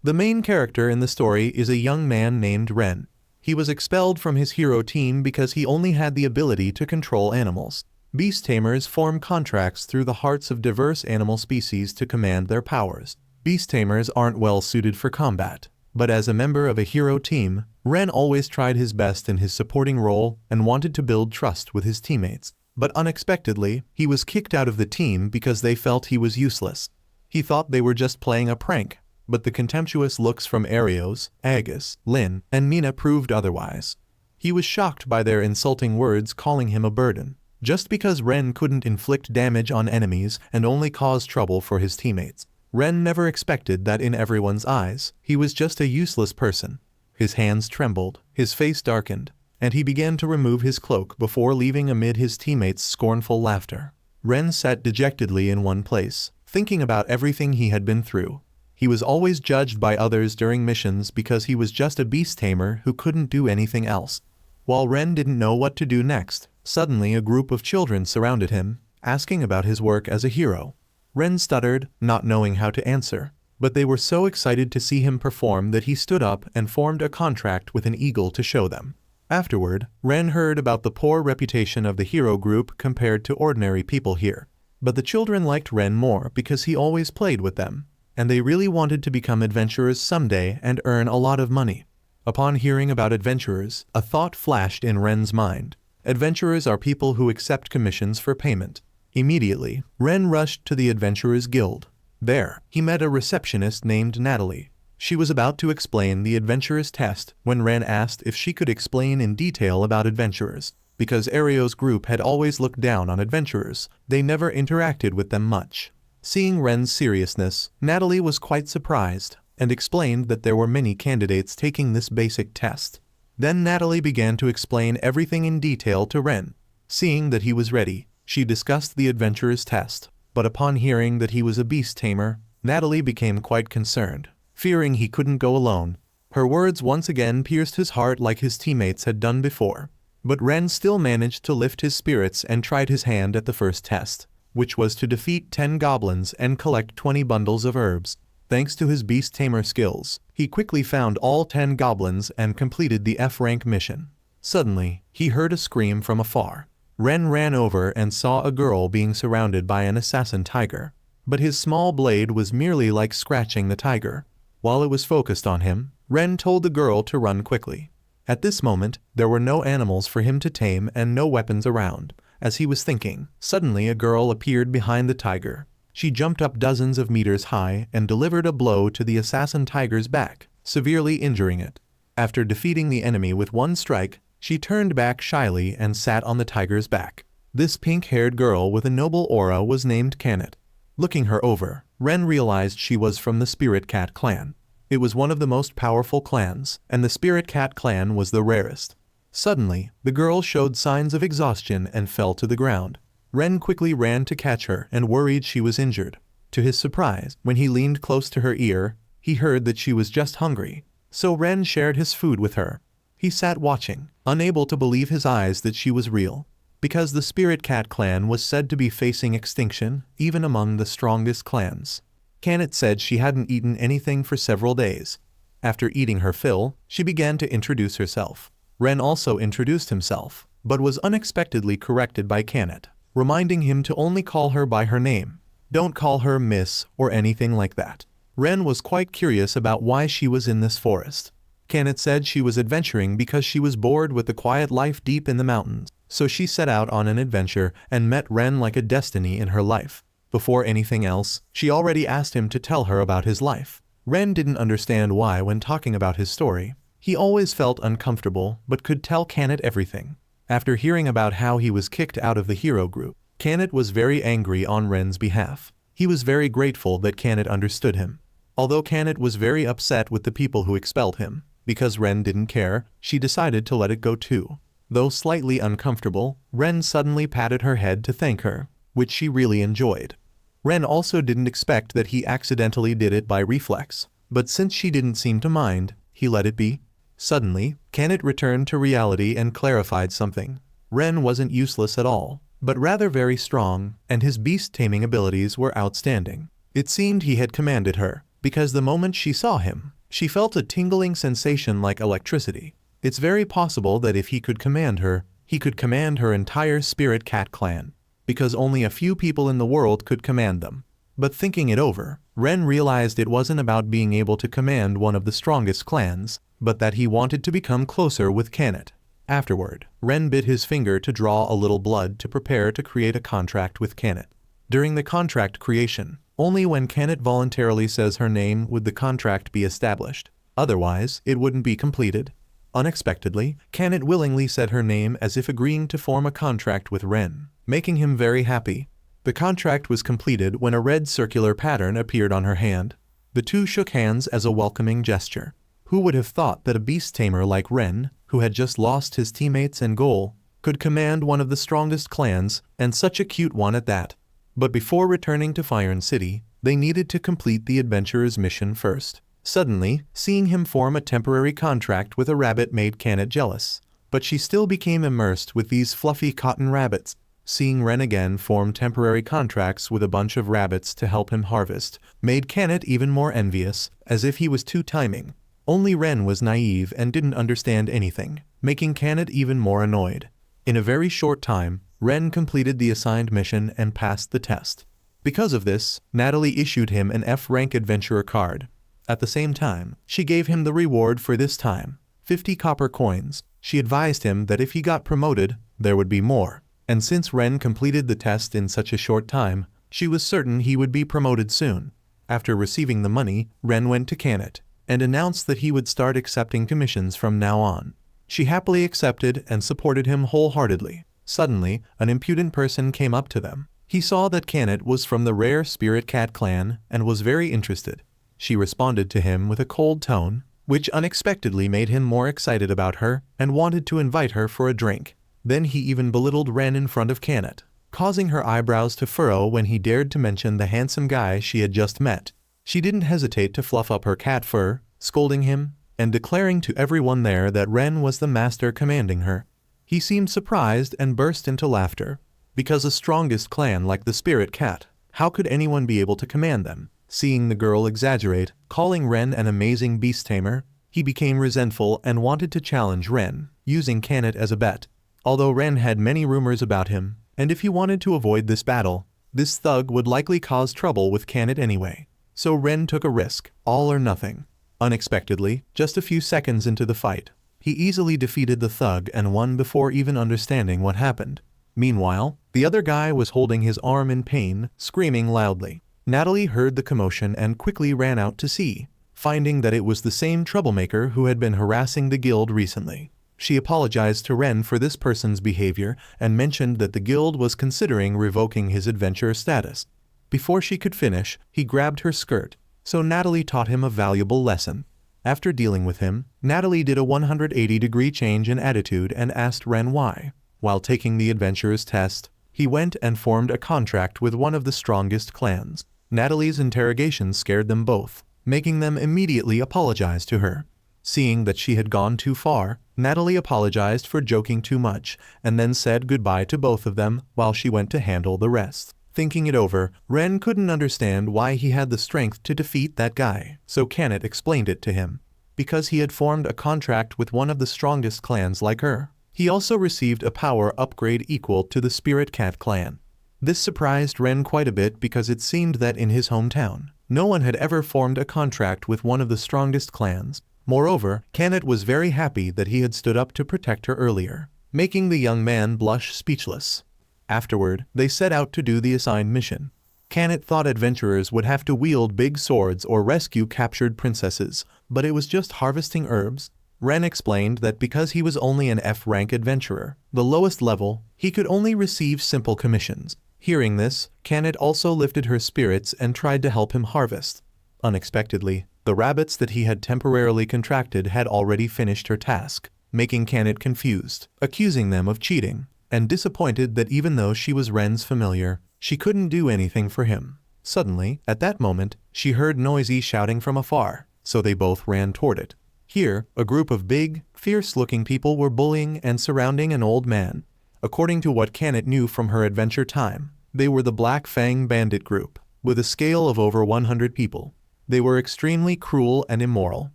The main character in the story is a young man named Ren. He was expelled from his hero team because he only had the ability to control animals. Beast tamers form contracts through the hearts of diverse animal species to command their powers. Beast tamers aren't well suited for combat, but as a member of a hero team, Ren always tried his best in his supporting role and wanted to build trust with his teammates. But unexpectedly, he was kicked out of the team because they felt he was useless. He thought they were just playing a prank, but the contemptuous looks from Arios, Agus, Lin, and Mina proved otherwise. He was shocked by their insulting words calling him a burden, just because Ren couldn't inflict damage on enemies and only cause trouble for his teammates. Ren never expected that in everyone's eyes, he was just a useless person. His hands trembled, his face darkened, and he began to remove his cloak before leaving amid his teammates' scornful laughter. Ren sat dejectedly in one place, thinking about everything he had been through. He was always judged by others during missions because he was just a beast tamer who couldn't do anything else. While Ren didn't know what to do next, suddenly a group of children surrounded him, asking about his work as a hero. Ren stuttered, not knowing how to answer, but they were so excited to see him perform that he stood up and formed a contract with an eagle to show them. Afterward, Ren heard about the poor reputation of the hero group compared to ordinary people here. But the children liked Ren more because he always played with them, and they really wanted to become adventurers someday and earn a lot of money. Upon hearing about adventurers, a thought flashed in Ren's mind. Adventurers are people who accept commissions for payment. Immediately, Ren rushed to the Adventurers Guild. There, he met a receptionist named Natalie. She was about to explain the adventurer's test when Ren asked if she could explain in detail about adventurers. Because Arios' group had always looked down on adventurers, they never interacted with them much. Seeing Ren's seriousness, Natalie was quite surprised and explained that there were many candidates taking this basic test. Then Natalie began to explain everything in detail to Ren. Seeing that he was ready, she discussed the adventurer's test, but upon hearing that he was a beast tamer, Natalie became quite concerned, fearing he couldn't go alone. Her words once again pierced his heart like his teammates had done before. But Ren still managed to lift his spirits and tried his hand at the first test, which was to defeat 10 goblins and collect 20 bundles of herbs. Thanks to his beast tamer skills, he quickly found all 10 goblins and completed the F-rank mission. Suddenly, he heard a scream from afar. Ren ran over and saw a girl being surrounded by an assassin tiger. But his small blade was merely like scratching the tiger. While it was focused on him, Ren told the girl to run quickly. At this moment, there were no animals for him to tame and no weapons around. As he was thinking, suddenly a girl appeared behind the tiger. She jumped up dozens of meters high and delivered a blow to the assassin tiger's back, severely injuring it. After defeating the enemy with one strike, she turned back shyly and sat on the tiger's back. This pink-haired girl with a noble aura was named Tamed. Looking her over, Ren realized she was from the Spirit Cat clan. It was one of the most powerful clans, and the Spirit Cat clan was the rarest. Suddenly, the girl showed signs of exhaustion and fell to the ground. Ren quickly ran to catch her and worried she was injured. To his surprise, when he leaned close to her ear, he heard that she was just hungry. So Ren shared his food with her. He sat watching, unable to believe his eyes that she was real. Because the Spirit Cat clan was said to be facing extinction, even among the strongest clans. Tamed said she hadn't eaten anything for several days. After eating her fill, she began to introduce herself. Ren also introduced himself, but was unexpectedly corrected by Tamed, reminding him to only call her by her name. Don't call her Miss or anything like that. Ren was quite curious about why she was in this forest. Tamed said she was adventuring because she was bored with the quiet life deep in the mountains, so she set out on an adventure and met Ren like a destiny in her life. Before anything else, she already asked him to tell her about his life. Ren didn't understand why when talking about his story. He always felt uncomfortable but could tell Tamed everything. After hearing about how he was kicked out of the hero group, Tamed was very angry on Ren's behalf. He was very grateful that Tamed understood him. Although Tamed was very upset with the people who expelled him, because Ren didn't care, she decided to let it go too. Though slightly uncomfortable, Ren suddenly patted her head to thank her, which she really enjoyed. Ren also didn't expect that he accidentally did it by reflex, but since she didn't seem to mind, he let it be. Suddenly, Tamed returned to reality and clarified something. Ren wasn't useless at all, but rather very strong, and his beast-taming abilities were outstanding. It seemed he had commanded her, because the moment she saw him, She felt a tingling sensation like electricity. It's very possible that if he could command her, he could command her entire spirit cat clan, because only a few people in the world could command them. But thinking it over, Ren realized it wasn't about being able to command one of the strongest clans, but that he wanted to become closer with Tamed. Afterward, Ren bit his finger to draw a little blood to prepare to create a contract with Tamed. During the contract creation, only when Tamed voluntarily says her name would the contract be established. Otherwise, it wouldn't be completed. Unexpectedly, Tamed willingly said her name as if agreeing to form a contract with Ren, making him very happy. The contract was completed when a red circular pattern appeared on her hand. The two shook hands as a welcoming gesture. Who would have thought that a beast tamer like Ren, who had just lost his teammates and goal, could command one of the strongest clans, and such a cute one at that? But before returning to Fire City, they needed to complete the adventurer's mission first. Suddenly, seeing him form a temporary contract with a rabbit made Tamed jealous. But she still became immersed with these fluffy cotton rabbits. Seeing Ren again form temporary contracts with a bunch of rabbits to help him harvest made Tamed even more envious, as if he was too timing. Only Ren was naive and didn't understand anything, making Tamed even more annoyed. In a very short time, Ren completed the assigned mission and passed the test. Because of this, Natalie issued him an F-rank adventurer card. At the same time, she gave him the reward for this time, 50 copper coins. She advised him that if he got promoted, there would be more. And since Ren completed the test in such a short time, she was certain he would be promoted soon. After receiving the money, Ren went to Tamed and announced that he would start accepting commissions from now on. She happily accepted and supported him wholeheartedly. Suddenly, an impudent person came up to them. He saw that Tamed was from the rare Spirit Cat clan and was very interested. She responded to him with a cold tone, which unexpectedly made him more excited about her and wanted to invite her for a drink. Then he even belittled Ren in front of Tamed, causing her eyebrows to furrow when he dared to mention the handsome guy she had just met. She didn't hesitate to fluff up her cat fur, scolding him, and declaring to everyone there that Ren was the master commanding her. He seemed surprised and burst into laughter. Because a strongest clan like the Spirit Cat, how could anyone be able to command them? Seeing the girl exaggerate, calling Ren an amazing beast tamer, he became resentful and wanted to challenge Ren, using Tamed as a bet. Although Ren had many rumors about him, and if he wanted to avoid this battle, this thug would likely cause trouble with Tamed anyway. So Ren took a risk, all or nothing. Unexpectedly, just a few seconds into the fight, he easily defeated the thug and won before even understanding what happened. Meanwhile, the other guy was holding his arm in pain, screaming loudly. Natalie heard the commotion and quickly ran out to see, finding that it was the same troublemaker who had been harassing the guild recently. She apologized to Ren for this person's behavior and mentioned that the guild was considering revoking his adventurer status. Before she could finish, he grabbed her skirt, so Natalie taught him a valuable lesson. After dealing with him, Natalie did a 180-degree change in attitude and asked Ren why. While taking the adventurer's test, he went and formed a contract with one of the strongest clans. Natalie's interrogation scared them both, making them immediately apologize to her. Seeing that she had gone too far, Natalie apologized for joking too much and then said goodbye to both of them while she went to handle the rest. Thinking it over, Ren couldn't understand why he had the strength to defeat that guy, so Tamed explained it to him. Because he had formed a contract with one of the strongest clans like her. He also received a power upgrade equal to the Spirit Cat clan. This surprised Ren quite a bit because it seemed that in his hometown, no one had ever formed a contract with one of the strongest clans. Moreover, Tamed was very happy that he had stood up to protect her earlier, making the young man blush speechless. Afterward, they set out to do the assigned mission. Tamed thought adventurers would have to wield big swords or rescue captured princesses, but it was just harvesting herbs. Ren explained that because he was only an F-rank adventurer, the lowest level, he could only receive simple commissions. Hearing this, Tamed also lifted her spirits and tried to help him harvest. Unexpectedly, the rabbits that he had temporarily contracted had already finished her task, making Tamed confused, accusing them of cheating, and disappointed that even though she was Ren's familiar, she couldn't do anything for him. Suddenly, at that moment, she heard noisy shouting from afar, so they both ran toward it. Here, a group of big, fierce-looking people were bullying and surrounding an old man. According to what Tamed knew from her adventure time, they were the Black Fang bandit group, with a scale of over 100 people. They were extremely cruel and immoral.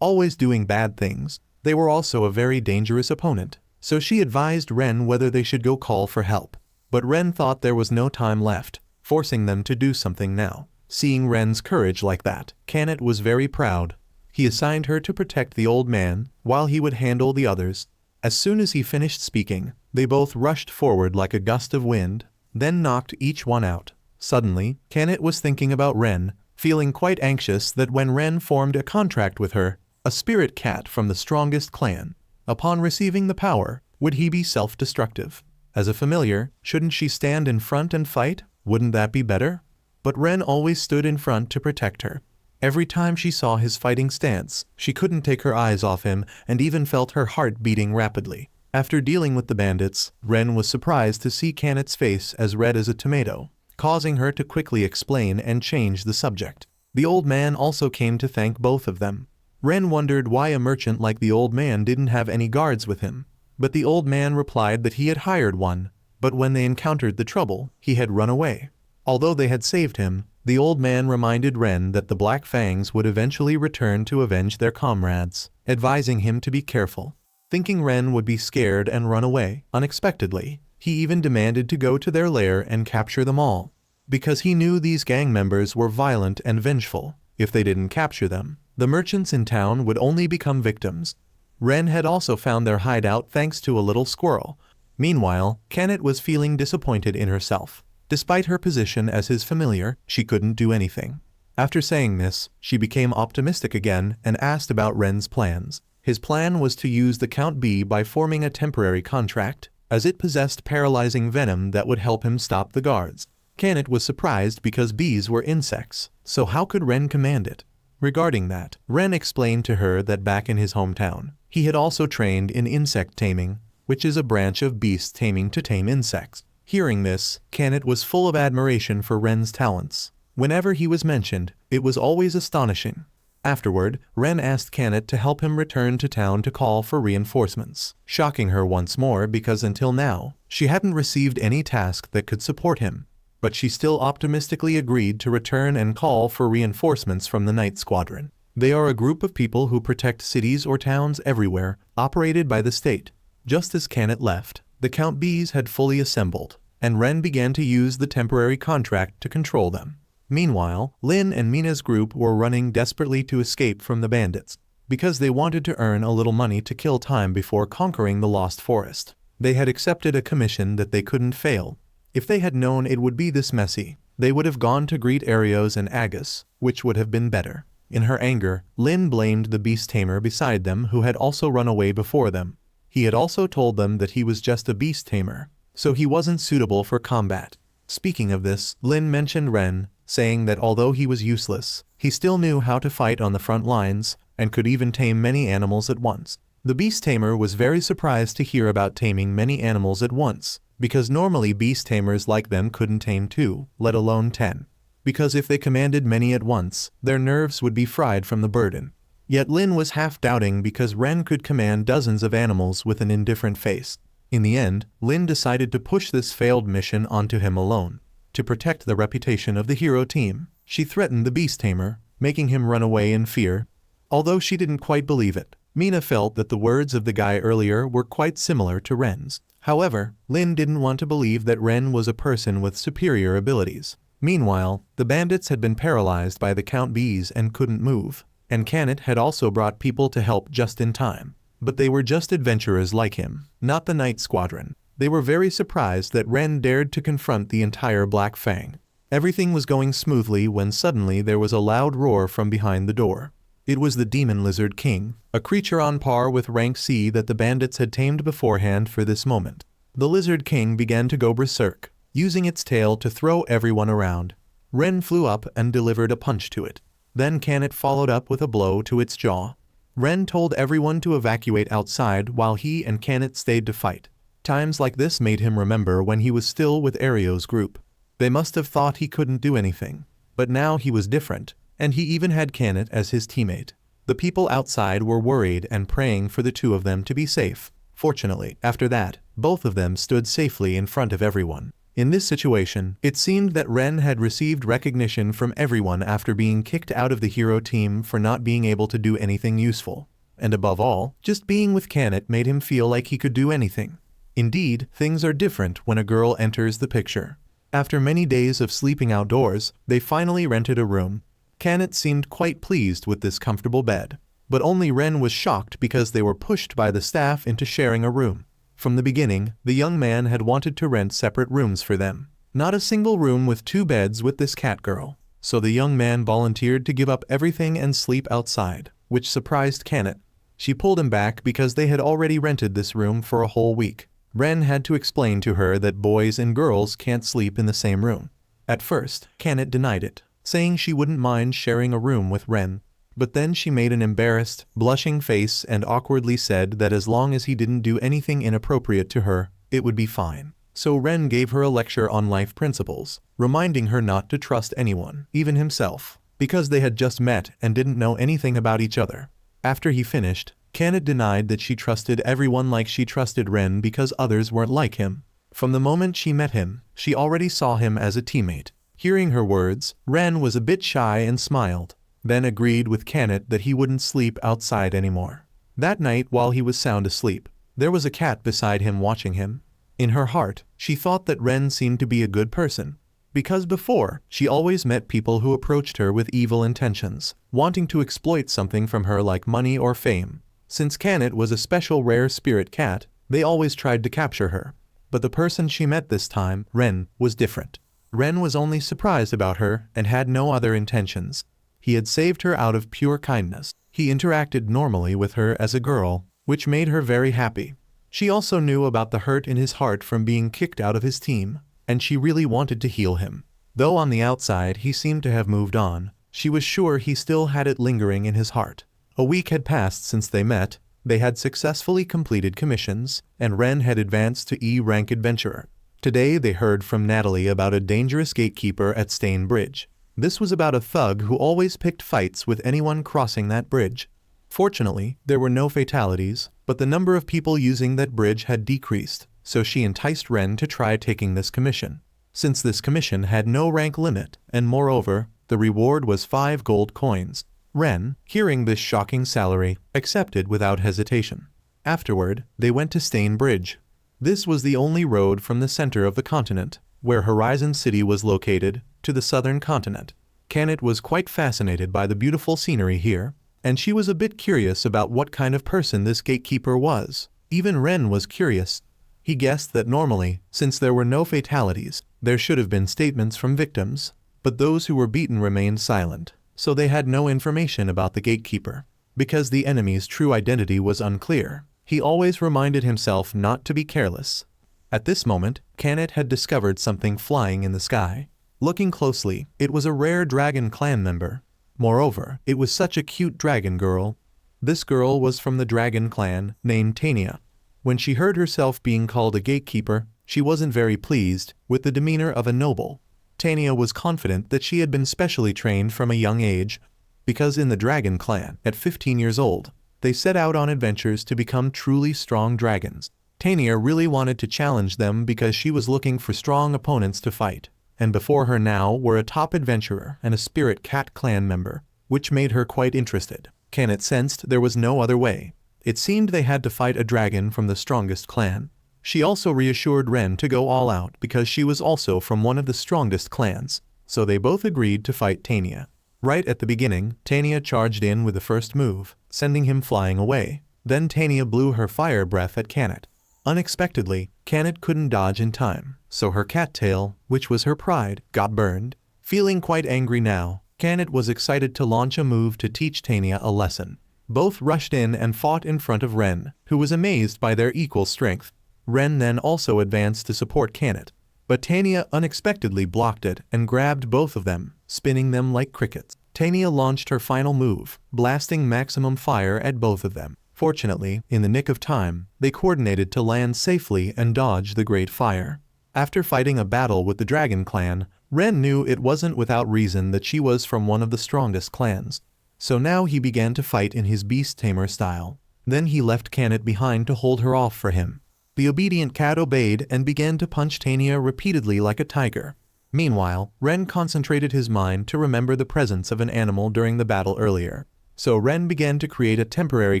always doing bad things. They were also a very dangerous opponent, so she advised Ren whether they should go call for help. But Ren thought there was no time left, forcing them to do something now. Seeing Ren's courage like that, Tamed was very proud. He assigned her to protect the old man, while he would handle the others. As soon as he finished speaking, they both rushed forward like a gust of wind, then knocked each one out. Suddenly, Tamed was thinking about Ren, feeling quite anxious that when Ren formed a contract with her, a spirit cat from the strongest clan, upon receiving the power, would he be self-destructive? As a familiar, shouldn't she stand in front and fight? Wouldn't that be better? But Ren always stood in front to protect her. Every time she saw his fighting stance, she couldn't take her eyes off him and even felt her heart beating rapidly. After dealing with the bandits, Ren was surprised to see Taned's face as red as a tomato, causing her to quickly explain and change the subject. The old man also came to thank both of them. Ren wondered why a merchant like the old man didn't have any guards with him, but the old man replied that he had hired one, but when they encountered the trouble, he had run away. Although they had saved him, the old man reminded Ren that the Black Fangs would eventually return to avenge their comrades, advising him to be careful. Thinking Ren would be scared and run away, unexpectedly, he even demanded to go to their lair and capture them all, because he knew these gang members were violent and vengeful. If they didn't capture them, the merchants in town would only become victims. Ren had also found their hideout thanks to a little squirrel. Meanwhile, Tamed was feeling disappointed in herself. Despite her position as his familiar, she couldn't do anything. After saying this, she became optimistic again and asked about Ren's plans. His plan was to use the Count Bee by forming a temporary contract, as it possessed paralyzing venom that would help him stop the guards. Tamed was surprised because bees were insects, so how could Ren command it? Regarding that, Ren explained to her that back in his hometown, he had also trained in insect taming, which is a branch of beast taming to tame insects. Hearing this, Tamed was full of admiration for Ren's talents. Whenever he was mentioned, it was always astonishing. Afterward, Ren asked Tamed to help him return to town to call for reinforcements, shocking her once more because until now, she hadn't received any task that could support him. But she still optimistically agreed to return and call for reinforcements from the Night Squadron. They are a group of people who protect cities or towns everywhere, operated by the state. Just as Tamed left, the Count Bees had fully assembled, and Ren began to use the temporary contract to control them. Meanwhile, Lin and Mina's group were running desperately to escape from the bandits, because they wanted to earn a little money to kill time before conquering the Lost Forest. They had accepted a commission that they couldn't fail. If they had known it would be this messy, they would have gone to greet Arios and Agus, which would have been better. In her anger, Lin blamed the beast tamer beside them who had also run away before them. He had also told them that he was just a beast tamer, so he wasn't suitable for combat. Speaking of this, Lin mentioned Ren, saying that although he was useless, he still knew how to fight on the front lines, and could even tame many animals at once. The beast tamer was very surprised to hear about taming many animals at once, because normally beast tamers like them couldn't tame 2, let alone 10. Because if they commanded many at once, their nerves would be fried from the burden. Yet Lin was half doubting because Ren could command dozens of animals with an indifferent face. In the end, Lin decided to push this failed mission onto him alone. To protect the reputation of the hero team, she threatened the beast tamer, making him run away in fear. Although she didn't quite believe it, Mina felt that the words of the guy earlier were quite similar to Ren's. However, Lin didn't want to believe that Ren was a person with superior abilities. Meanwhile, the bandits had been paralyzed by the Count Bees and couldn't move, and Tamed had also brought people to help just in time. But they were just adventurers like him, not the Night Squadron. They were very surprised that Ren dared to confront the entire Black Fang. Everything was going smoothly when suddenly there was a loud roar from behind the door. It was the Demon Lizard King, a creature on par with rank C that the bandits had tamed beforehand for this moment. The Lizard King began to go berserk, using its tail to throw everyone around. Ren flew up and delivered a punch to it. Then Tamed followed up with a blow to its jaw. Ren told everyone to evacuate outside while he and Tamed stayed to fight. Times like this made him remember when he was still with Arios' group. They must have thought he couldn't do anything. But now he was different, and he even had Tamed as his teammate. The people outside were worried and praying for the two of them to be safe. Fortunately, after that, both of them stood safely in front of everyone. In this situation, it seemed that Ren had received recognition from everyone after being kicked out of the hero team for not being able to do anything useful. And above all, just being with Tamed made him feel like he could do anything. Indeed, things are different when a girl enters the picture. After many days of sleeping outdoors, they finally rented a room. Tamed seemed quite pleased with this comfortable bed. But only Ren was shocked because they were pushed by the staff into sharing a room. From the beginning, the young man had wanted to rent separate rooms for them. Not a single room with 2 beds with this cat girl. So the young man volunteered to give up everything and sleep outside, which surprised Tamed. She pulled him back because they had already rented this room for a whole week. Ren had to explain to her that boys and girls can't sleep in the same room. At first, Tamed denied it, saying she wouldn't mind sharing a room with Ren. But then she made an embarrassed, blushing face and awkwardly said that as long as he didn't do anything inappropriate to her, it would be fine. So Ren gave her a lecture on life principles, reminding her not to trust anyone, even himself, because they had just met and didn't know anything about each other. After he finished, Tamed denied that she trusted everyone like she trusted Ren because others weren't like him. From the moment she met him, she already saw him as a teammate. Hearing her words, Ren was a bit shy and smiled, then agreed with Tamed that he wouldn't sleep outside anymore. That night, while he was sound asleep, there was a cat beside him watching him. In her heart, she thought that Ren seemed to be a good person, because before, she always met people who approached her with evil intentions, wanting to exploit something from her like money or fame. Since Tamed was a special rare spirit cat, they always tried to capture her. But the person she met this time, Ren, was different. Ren was only surprised about her and had no other intentions. He had saved her out of pure kindness. He interacted normally with her as a girl, which made her very happy. She also knew about the hurt in his heart from being kicked out of his team, and she really wanted to heal him. Though on the outside he seemed to have moved on, she was sure he still had it lingering in his heart. A week had passed since they met, they had successfully completed commissions, and Ren had advanced to E-rank adventurer. Today they heard from Natalie about a dangerous gatekeeper at Stain Bridge. This was about a thug who always picked fights with anyone crossing that bridge. Fortunately, there were no fatalities, but the number of people using that bridge had decreased, so she enticed Ren to try taking this commission. Since this commission had no rank limit, and moreover, the reward was 5 gold coins, Ren, hearing this shocking salary, accepted without hesitation. Afterward, they went to Stain Bridge. This was the only road from the center of the continent, where Horizon City was located, to the southern continent. Tamed was quite fascinated by the beautiful scenery here, and she was a bit curious about what kind of person this gatekeeper was. Even Ren was curious. He guessed that normally, since there were no fatalities, there should have been statements from victims, but those who were beaten remained silent, so they had no information about the gatekeeper. Because the enemy's true identity was unclear, he always reminded himself not to be careless. At this moment, Tamed had discovered something flying in the sky. Looking closely, it was a rare dragon clan member. Moreover, it was such a cute dragon girl. This girl was from the dragon clan, named Tania. When she heard herself being called a gatekeeper, she wasn't very pleased, with the demeanor of a noble. Tania was confident that she had been specially trained from a young age, because in the dragon clan, at 15 years old, they set out on adventures to become truly strong dragons. Tania really wanted to challenge them because she was looking for strong opponents to fight, and before her now were a top adventurer and a spirit cat clan member, which made her quite interested. Tamed sensed there was no other way. It seemed they had to fight a dragon from the strongest clan. She also reassured Ren to go all out because she was also from one of the strongest clans, so they both agreed to fight Tania. Right at the beginning, Tania charged in with the first move, sending him flying away. Then Tania blew her fire breath at Tamed. Unexpectedly, Tamed couldn't dodge in time, so her cattail, which was her pride, got burned. Feeling quite angry now, Tamed was excited to launch a move to teach Tania a lesson. Both rushed in and fought in front of Ren, who was amazed by their equal strength. Ren then also advanced to support Tamed, but Tania unexpectedly blocked it and grabbed both of them, spinning them like crickets. Tania launched her final move, blasting maximum fire at both of them. Fortunately, in the nick of time, they coordinated to land safely and dodge the great fire. After fighting a battle with the Dragon Clan, Ren knew it wasn't without reason that she was from one of the strongest clans. So now he began to fight in his beast tamer style. Then he left Tamed behind to hold her off for him. The obedient cat obeyed and began to punch Tanya repeatedly like a tiger. Meanwhile, Ren concentrated his mind to remember the presence of an animal during the battle earlier. So Ren began to create a temporary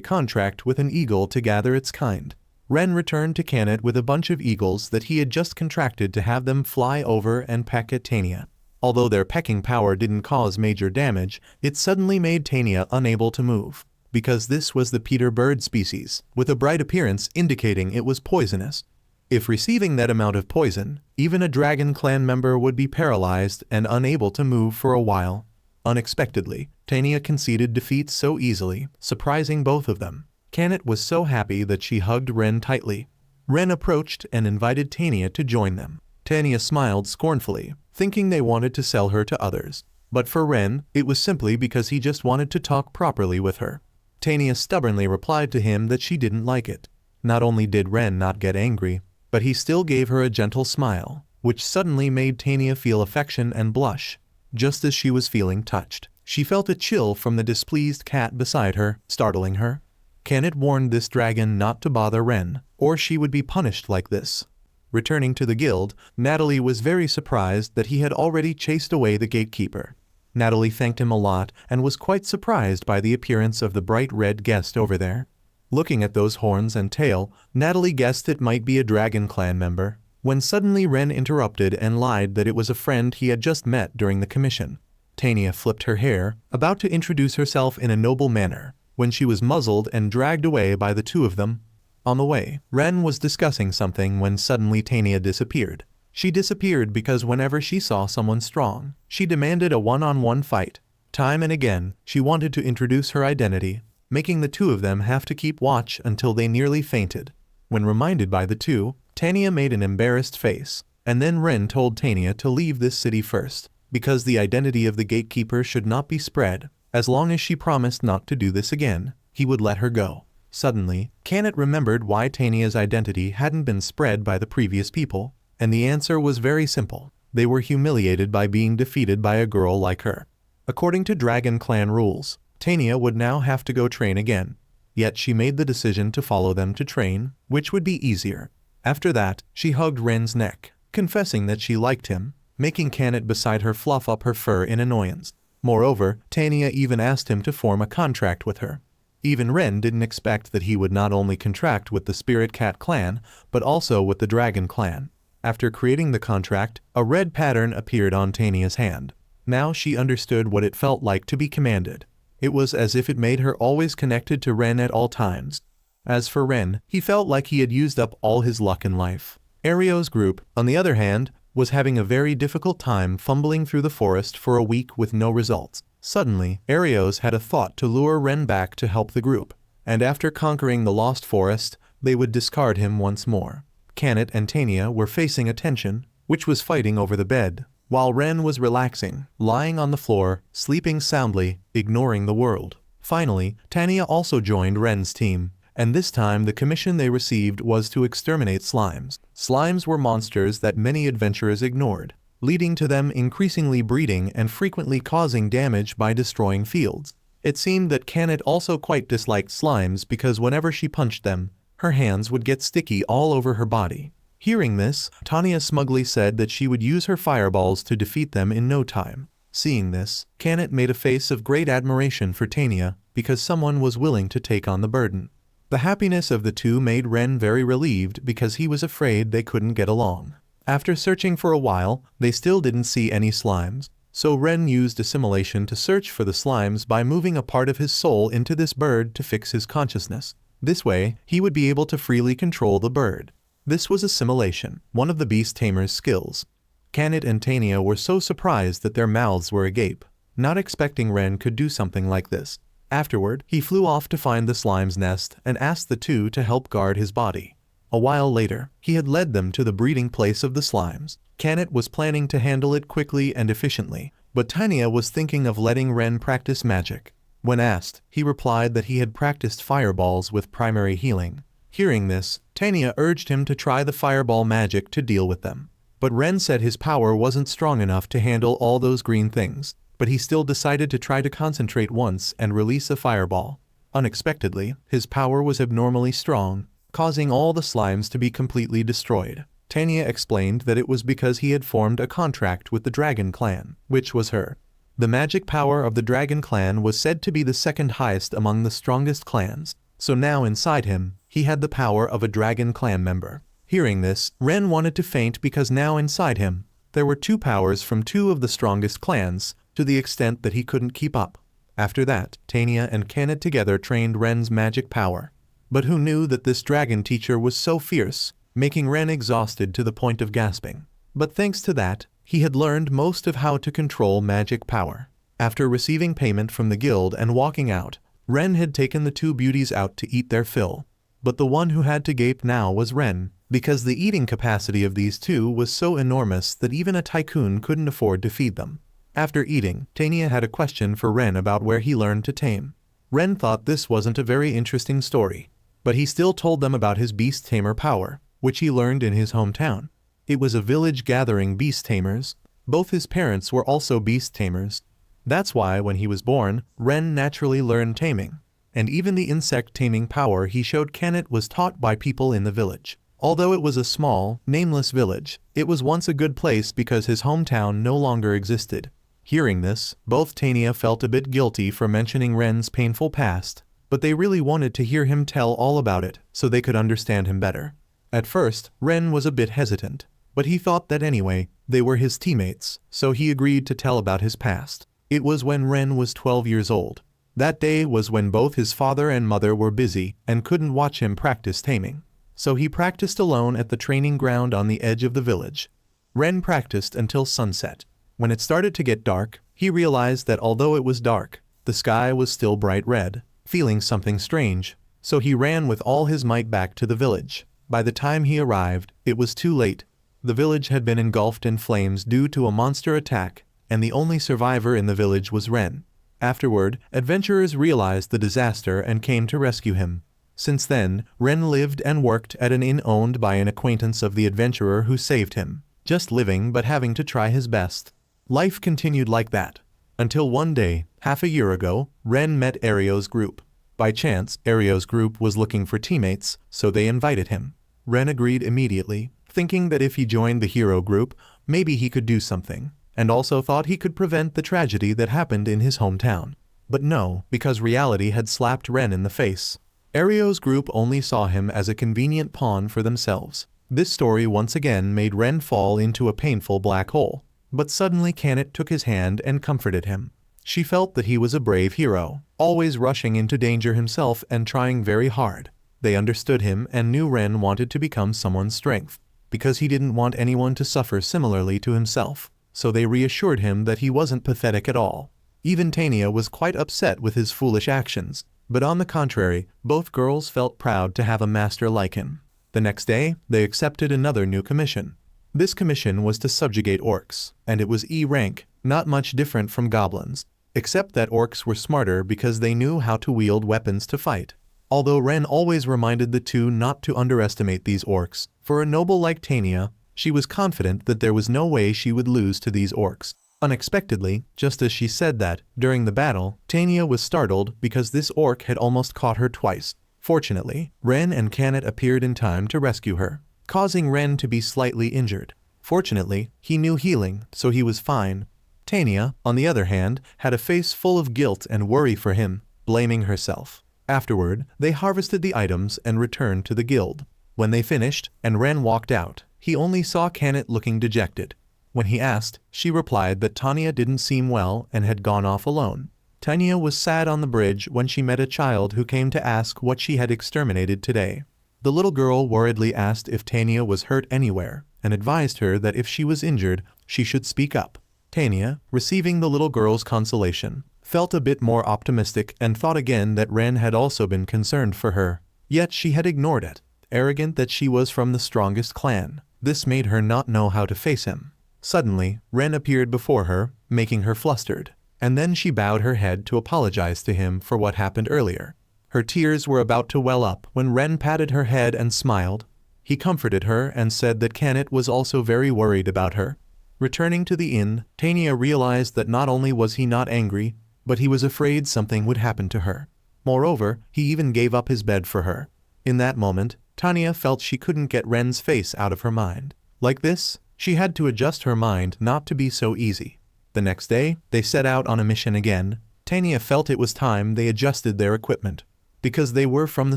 contract with an eagle to gather its kind. Ren returned to Tamed with a bunch of eagles that he had just contracted to have them fly over and peck at Tanya. Although their pecking power didn't cause major damage, it suddenly made Tanya unable to move. Because this was the Peter bird species, with a bright appearance indicating it was poisonous. If receiving that amount of poison, even a Dragon Clan member would be paralyzed and unable to move for a while. Unexpectedly, Tanya conceded defeat so easily, surprising both of them. Tamed was so happy that she hugged Ren tightly. Ren approached and invited Tanya to join them. Tanya smiled scornfully, thinking they wanted to sell her to others. But for Ren, it was simply because he just wanted to talk properly with her. Tanya stubbornly replied to him that she didn't like it. Not only did Ren not get angry, but he still gave her a gentle smile, which suddenly made Tanya feel affection and blush. Just as she was feeling touched, she felt a chill from the displeased cat beside her, startling her. Tamed warned this dragon not to bother Ren, or she would be punished like this. Returning to the guild, Natalie was very surprised that he had already chased away the gatekeeper. Natalie thanked him a lot and was quite surprised by the appearance of the bright red guest over there. Looking at those horns and tail, Natalie guessed it might be a Dragon Clan member, when suddenly Ren interrupted and lied that it was a friend he had just met during the commission. Tanya flipped her hair, about to introduce herself in a noble manner, when she was muzzled and dragged away by the two of them. On the way, Ren was discussing something when suddenly Tanya disappeared. She disappeared because whenever she saw someone strong, she demanded a one-on-one fight. Time and again, she wanted to introduce her identity, making the two of them have to keep watch until they nearly fainted. When reminded by the two, Tanya made an embarrassed face, and then Ren told Tanya to leave this city first, because the identity of the gatekeeper should not be spread. As long as she promised not to do this again, he would let her go. Suddenly, Tamed remembered why Tanya's identity hadn't been spread by the previous people, and the answer was very simple. They were humiliated by being defeated by a girl like her. According to Dragon Clan rules, Tanya would now have to go train again. Yet she made the decision to follow them to train, which would be easier. After that, she hugged Ren's neck, confessing that she liked him, making Tamed beside her fluff up her fur in annoyance. Moreover, Tanya even asked him to form a contract with her. Even Ren didn't expect that he would not only contract with the Spirit Cat clan, but also with the Dragon Clan. After creating the contract, a red pattern appeared on Tanya's hand. Now she understood what it felt like to be commanded. It was as if it made her always connected to Ren at all times. As for Ren, he felt like he had used up all his luck in life. Ario's group, on the other hand, was having a very difficult time fumbling through the forest for a week with no results. Suddenly, Arios had a thought to lure Ren back to help the group, and after conquering the lost forest, they would discard him once more. Tamed and Tanya were facing a tension, which was fighting over the bed, while Ren was relaxing, lying on the floor, sleeping soundly, ignoring the world. Finally, Tanya also joined Ren's team, and this time the commission they received was to exterminate slimes. Slimes were monsters that many adventurers ignored, leading to them increasingly breeding and frequently causing damage by destroying fields. It seemed that Tamed also quite disliked slimes because whenever she punched them, her hands would get sticky all over her body. Hearing this, Tanya smugly said that she would use her fireballs to defeat them in no time. Seeing this, Tamed made a face of great admiration for Tanya because someone was willing to take on the burden. The happiness of the two made Ren very relieved because he was afraid they couldn't get along. After searching for a while, they still didn't see any slimes, so Ren used assimilation to search for the slimes by moving a part of his soul into this bird to fix his consciousness. This way, he would be able to freely control the bird. This was assimilation, one of the beast tamer's skills. Tamed and Tanya were so surprised that their mouths were agape, not expecting Ren could do something like this. Afterward, he flew off to find the slime's nest and asked the two to help guard his body. A while later, he had led them to the breeding place of the slimes. Tamed was planning to handle it quickly and efficiently, but Tanya was thinking of letting Ren practice magic. When asked, he replied that he had practiced fireballs with primary healing. Hearing this, Tanya urged him to try the fireball magic to deal with them. But Ren said his power wasn't strong enough to handle all those green things, but he still decided to try to concentrate once and release a fireball. Unexpectedly, his power was abnormally strong, causing all the slimes to be completely destroyed. Tanya explained that it was because he had formed a contract with the Dragon Clan, which was her. The magic power of the Dragon Clan was said to be the second highest among the strongest clans, so now inside him, he had the power of a Dragon Clan member. Hearing this, Ren wanted to faint because now inside him, there were two powers from two of the strongest clans, to the extent that he couldn't keep up. After that, Tanya and Kenneth together trained Ren's magic power. But who knew that this dragon teacher was so fierce, making Ren exhausted to the point of gasping. But thanks to that, he had learned most of how to control magic power. After receiving payment from the guild and walking out, Ren had taken the two beauties out to eat their fill. But the one who had to gape now was Ren, because the eating capacity of these two was so enormous that even a tycoon couldn't afford to feed them. After eating, Tanya had a question for Ren about where he learned to tame. Ren thought this wasn't a very interesting story, but he still told them about his beast tamer power, which he learned in his hometown. It was a village gathering beast tamers. Both his parents were also beast tamers. That's why when he was born, Ren naturally learned taming. And even the insect taming power he showed Kenneth was taught by people in the village. Although it was a small, nameless village, it was once a good place because his hometown no longer existed. Hearing this, both Tanya felt a bit guilty for mentioning Ren's painful past, but they really wanted to hear him tell all about it so they could understand him better. At first, Ren was a bit hesitant, but he thought that anyway, they were his teammates, so he agreed to tell about his past. It was when Ren was 12 years old. That day was when both his father and mother were busy and couldn't watch him practice taming. So he practiced alone at the training ground on the edge of the village. Ren practiced until sunset. When it started to get dark, he realized that although it was dark, the sky was still bright red. Feeling something strange, so he ran with all his might back to the village. By the time he arrived, it was too late. The village had been engulfed in flames due to a monster attack, and the only survivor in the village was Ren. Afterward, adventurers realized the disaster and came to rescue him. Since then, Ren lived and worked at an inn owned by an acquaintance of the adventurer who saved him, just living but having to try his best. Life continued like that. Until one day, half a year ago, Ren met Ario's group. By chance, Ario's group was looking for teammates, so they invited him. Ren agreed immediately, thinking that if he joined the hero group, maybe he could do something, and also thought he could prevent the tragedy that happened in his hometown. But no, because reality had slapped Ren in the face. Ario's group only saw him as a convenient pawn for themselves. This story once again made Ren fall into a painful black hole. But suddenly Kenneth took his hand and comforted him. She felt that he was a brave hero, always rushing into danger himself and trying very hard. They understood him and knew Ren wanted to become someone's strength, because he didn't want anyone to suffer similarly to himself, so they reassured him that he wasn't pathetic at all. Even Tanya was quite upset with his foolish actions, but on the contrary, both girls felt proud to have a master like him. The next day, they accepted another new commission. This commission was to subjugate orcs, and it was E rank, not much different from goblins, except that orcs were smarter because they knew how to wield weapons to fight. Although Ren always reminded the two not to underestimate these orcs, for a noble like Tanya, she was confident that there was no way she would lose to these orcs. Unexpectedly, just as she said that, during the battle, Tanya was startled because this orc had almost caught her twice. Fortunately, Ren and Kenneth appeared in time to rescue her, causing Ren to be slightly injured. Fortunately, he knew healing, so he was fine. Tanya, on the other hand, had a face full of guilt and worry for him, blaming herself. Afterward, they harvested the items and returned to the guild. When they finished, and Ren walked out, he only saw Kenneth looking dejected. When he asked, she replied that Tanya didn't seem well and had gone off alone. Tanya was sad on the bridge when she met a child who came to ask what she had exterminated today. The little girl worriedly asked if Tanya was hurt anywhere, and advised her that if she was injured, she should speak up. Tanya, receiving the little girl's consolation, felt a bit more optimistic and thought again that Ren had also been concerned for her. Yet she had ignored it, arrogant that she was from the strongest clan. This made her not know how to face him. Suddenly, Ren appeared before her, making her flustered, and then she bowed her head to apologize to him for what happened earlier. Her tears were about to well up when Ren patted her head and smiled. He comforted her and said that Kenneth was also very worried about her. Returning to the inn, Tanya realized that not only was he not angry, but he was afraid something would happen to her. Moreover, he even gave up his bed for her. In that moment, Tanya felt she couldn't get Ren's face out of her mind. Like this, she had to adjust her mind not to be so easy. The next day, they set out on a mission again. Tanya felt it was time they adjusted their equipment. Because they were from the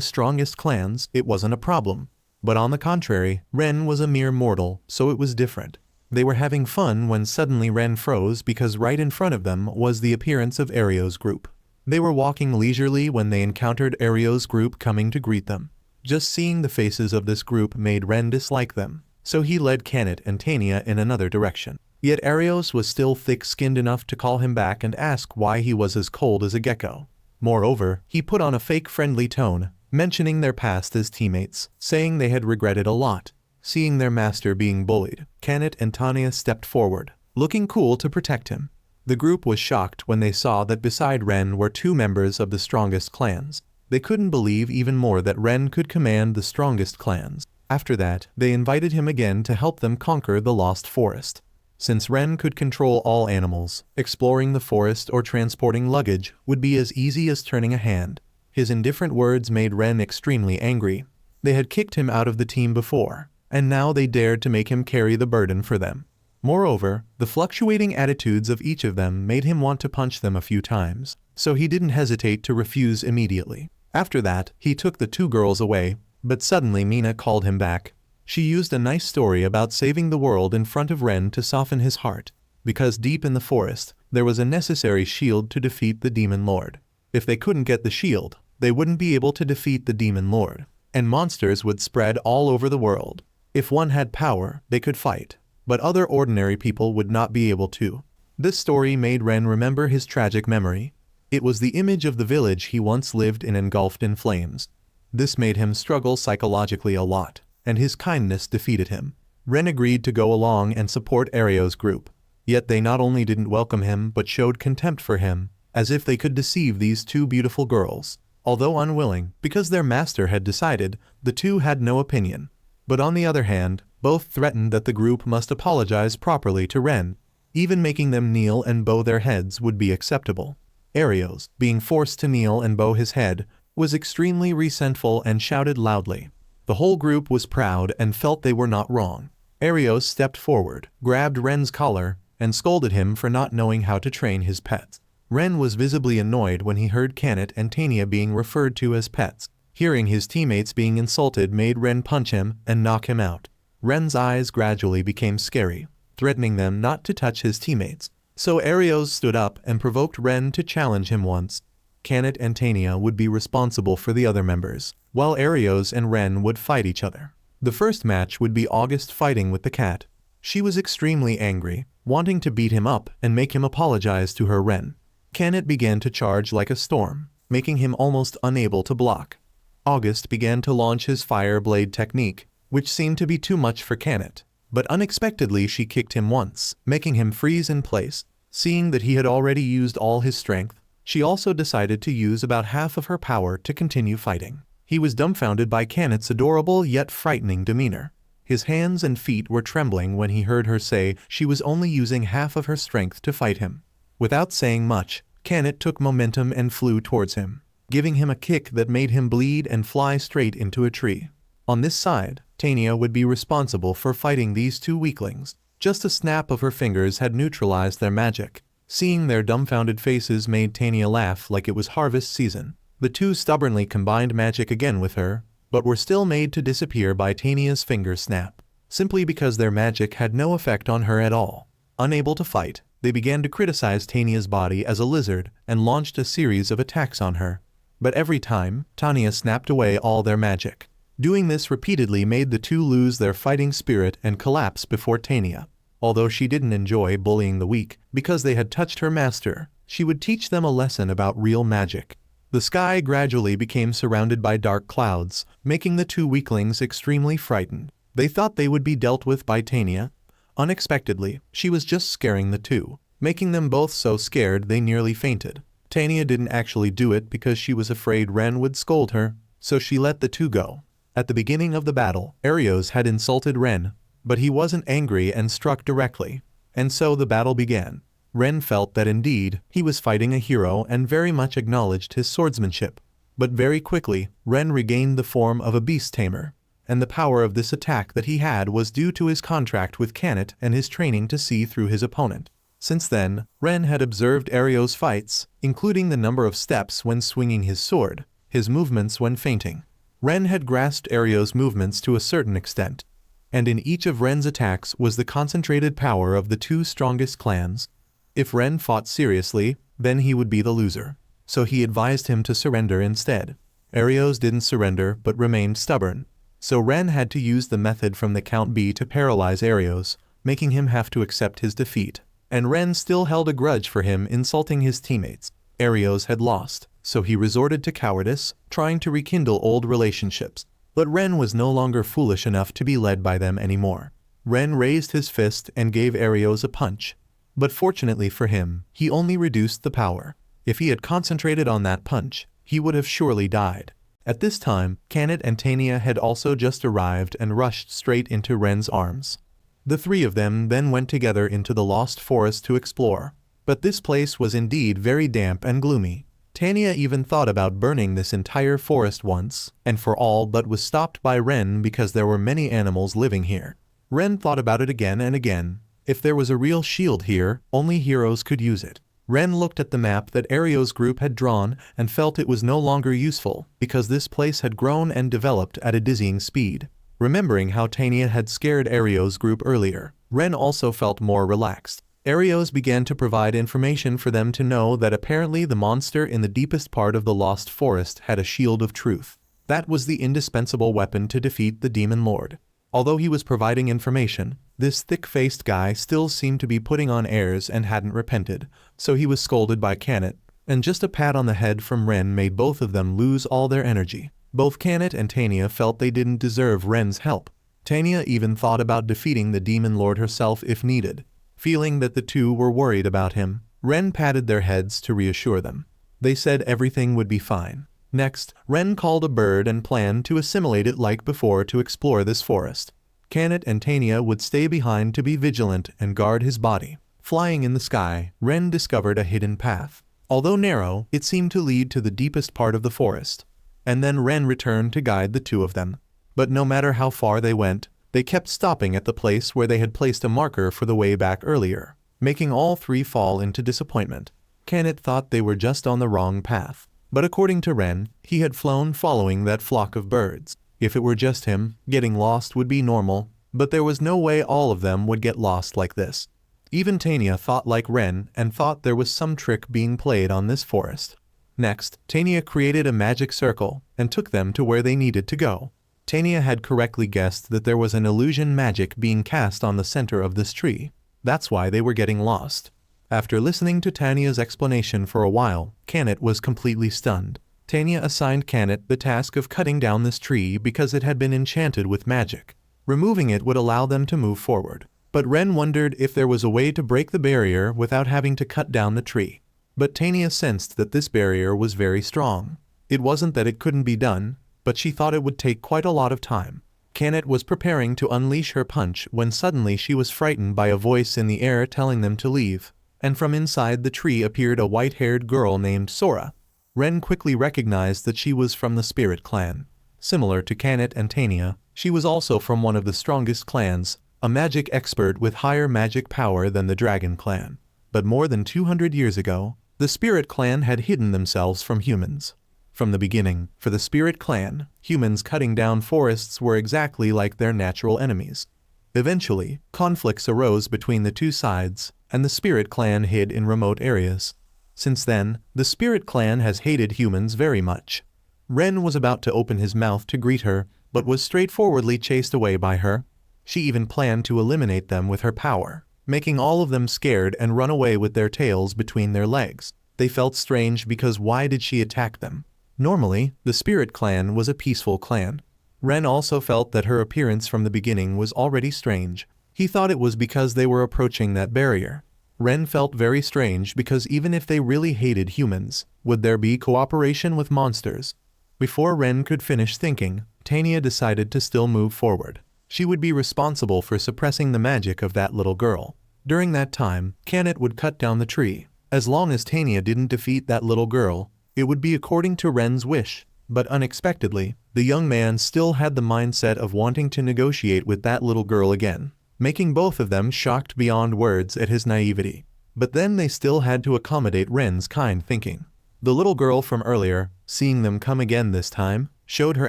strongest clans, it wasn't a problem. But on the contrary, Ren was a mere mortal, so it was different. They were having fun when suddenly Ren froze because right in front of them was the appearance of Ario's group. They were walking leisurely when they encountered Ario's group coming to greet them. Just seeing the faces of this group made Ren dislike them, so he led Tamed and Tanya in another direction. Yet Arios was still thick-skinned enough to call him back and ask why he was as cold as a gecko. Moreover, he put on a fake friendly tone, mentioning their past as teammates, saying they had regretted a lot. Seeing their master being bullied, Tamed and Tanya stepped forward, looking cool to protect him. The group was shocked when they saw that beside Ren were two members of the strongest clans. They couldn't believe even more that Ren could command the strongest clans. After that, they invited him again to help them conquer the Lost Forest. Since Ren could control all animals, exploring the forest or transporting luggage would be as easy as turning a hand. His indifferent words made Ren extremely angry. They had kicked him out of the team before, and now they dared to make him carry the burden for them. Moreover, the fluctuating attitudes of each of them made him want to punch them a few times, so he didn't hesitate to refuse immediately. After that, he took the two girls away, but suddenly Mina called him back. She used a nice story about saving the world in front of Ren to soften his heart, because deep in the forest, there was a necessary shield to defeat the Demon Lord. If they couldn't get the shield, they wouldn't be able to defeat the Demon Lord, and monsters would spread all over the world. If one had power, they could fight, but other ordinary people would not be able to. This story made Ren remember his tragic memory. It was the image of the village he once lived in engulfed in flames. This made him struggle psychologically a lot, and his kindness defeated him. Ren agreed to go along and support Ario's group. Yet they not only didn't welcome him but showed contempt for him, as if they could deceive these two beautiful girls. Although unwilling, because their master had decided, the two had no opinion. But on the other hand, both threatened that the group must apologize properly to Ren. Even making them kneel and bow their heads would be acceptable. Arios, being forced to kneel and bow his head, was extremely resentful and shouted loudly. The whole group was proud and felt they were not wrong. Arios stepped forward, grabbed Ren's collar, and scolded him for not knowing how to train his pets. Ren was visibly annoyed when he heard Tamed and Tanya being referred to as pets. Hearing his teammates being insulted made Ren punch him and knock him out. Ren's eyes gradually became scary, threatening them not to touch his teammates. So Arios stood up and provoked Ren to challenge him once. Tamed and Tanya would be responsible for the other members, while Arios and Ren would fight each other. The first match would be August fighting with the cat. She was extremely angry, wanting to beat him up and make him apologize to her Ren. Tamed began to charge like a storm, making him almost unable to block. August began to launch his fire blade technique, which seemed to be too much for Tamed, but unexpectedly she kicked him once, making him freeze in place. Seeing that he had already used all his strength, she also decided to use about half of her power to continue fighting. He was dumbfounded by Tanet's adorable yet frightening demeanor. His hands and feet were trembling when he heard her say she was only using half of her strength to fight him. Without saying much, Tanet took momentum and flew towards him, giving him a kick that made him bleed and fly straight into a tree. On this side, Tanya would be responsible for fighting these two weaklings. Just a snap of her fingers had neutralized their magic. Seeing their dumbfounded faces made Tanya laugh like it was harvest season. The two stubbornly combined magic again with her, but were still made to disappear by Tanya's finger snap, simply because their magic had no effect on her at all. Unable to fight, they began to criticize Tanya's body as a lizard and launched a series of attacks on her. But every time, Tanya snapped away all their magic. Doing this repeatedly made the two lose their fighting spirit and collapse before Tanya. Although she didn't enjoy bullying the weak, because they had touched her master, she would teach them a lesson about real magic. The sky gradually became surrounded by dark clouds, making the two weaklings extremely frightened. They thought they would be dealt with by Tanya. Unexpectedly, she was just scaring the two, making them both so scared they nearly fainted. Tanya didn't actually do it because she was afraid Ren would scold her, so she let the two go. At the beginning of the battle, Arios had insulted Ren, but he wasn't angry and struck directly, and so the battle began. Ren felt that indeed, he was fighting a hero and very much acknowledged his swordsmanship. But very quickly, Ren regained the form of a beast tamer. and the power of this attack that he had was due to his contract with Tamed and his training to see through his opponent. Since then, Ren had observed Ario's fights, including the number of steps when swinging his sword, his movements when feinting. Ren had grasped Ario's movements to a certain extent, and in each of Ren's attacks was the concentrated power of the two strongest clans. If Ren fought seriously, then he would be the loser, so he advised him to surrender instead. Arios didn't surrender but remained stubborn, so Ren had to use the method from the Count B to paralyze Arios, making him have to accept his defeat. And Ren still held a grudge for him insulting his teammates. Arios had lost, so he resorted to cowardice, trying to rekindle old relationships. But Ren was no longer foolish enough to be led by them anymore. Ren raised his fist and gave Arios a punch. But fortunately for him, he only reduced the power. If he had concentrated on that punch, he would have surely died. At this time, Tamed and Tania had also just arrived and rushed straight into Ren's arms. The three of them then went together into the Lost Forest to explore. But this place was indeed very damp and gloomy. Tania even thought about burning this entire forest once, and for all but was stopped by Ren because there were many animals living here. Ren thought about it again and again. If there was a real shield here, only heroes could use it. Ren looked at the map that Ario's group had drawn and felt it was no longer useful because this place had grown and developed at a dizzying speed. Remembering how Tania had scared Ario's group earlier, Ren also felt more relaxed. Arios began to provide information for them to know that apparently the monster in the deepest part of the Lost Forest had a shield of truth. That was the indispensable weapon to defeat the Demon Lord. Although he was providing information, this thick-faced guy still seemed to be putting on airs and hadn't repented, so he was scolded by Tamed, and just a pat on the head from Ren made both of them lose all their energy. Both Tamed and Tania felt they didn't deserve Ren's help. Tania even thought about defeating the Demon Lord herself if needed. Feeling that the two were worried about him, Ren patted their heads to reassure them. They said everything would be fine. Next, Ren called a bird and planned to assimilate it like before to explore this forest. Tamed and Tania would stay behind to be vigilant and guard his body. Flying in the sky, Ren discovered a hidden path. Although narrow, it seemed to lead to the deepest part of the forest. And then Ren returned to guide the two of them. But no matter how far they went, they kept stopping at the place where they had placed a marker for the way back earlier, making all three fall into disappointment. Tamed thought they were just on the wrong path. But according to Ren, he had flown following that flock of birds. If it were just him, getting lost would be normal, but there was no way all of them would get lost like this. Even Tania thought like Ren and thought there was some trick being played on this forest. Next, Tania created a magic circle and took them to where they needed to go. Tania had correctly guessed that there was an illusion magic being cast on the center of this tree. That's why they were getting lost. After listening to Tania's explanation for a while, Tamed was completely stunned. Tania assigned Tamed the task of cutting down this tree because it had been enchanted with magic. Removing it would allow them to move forward. But Ren wondered if there was a way to break the barrier without having to cut down the tree. But Tania sensed that this barrier was very strong. It wasn't that it couldn't be done, but she thought it would take quite a lot of time. Tamed was preparing to unleash her punch when suddenly she was frightened by a voice in the air telling them to leave, and from inside the tree appeared a white-haired girl named Sora. Ren quickly recognized that she was from the Spirit Clan. Similar to Tamed and Tania, she was also from one of the strongest clans, a magic expert with higher magic power than the Dragon Clan. But more than 200 years ago, the Spirit Clan had hidden themselves from humans. From the beginning, for the Spirit Clan, humans cutting down forests were exactly like their natural enemies. Eventually, conflicts arose between the two sides, and the Spirit Clan hid in remote areas. Since then, the Spirit Clan has hated humans very much. Ren was about to open his mouth to greet her, but was straightforwardly chased away by her. She even planned to eliminate them with her power, making all of them scared and run away with their tails between their legs. They felt strange because why did she attack them? Normally, the Spirit Clan was a peaceful clan. Ren also felt that her appearance from the beginning was already strange. He thought it was because they were approaching that barrier. Ren felt very strange because even if they really hated humans, would there be cooperation with monsters? Before Ren could finish thinking, Tania decided to still move forward. She would be responsible for suppressing the magic of that little girl. During that time, Tamed would cut down the tree. As long as Tania didn't defeat that little girl, it would be according to Ren's wish. But unexpectedly, the young man still had the mindset of wanting to negotiate with that little girl again, making both of them shocked beyond words at his naivety. But then they still had to accommodate Ren's kind thinking. The little girl from earlier, seeing them come again this time, showed her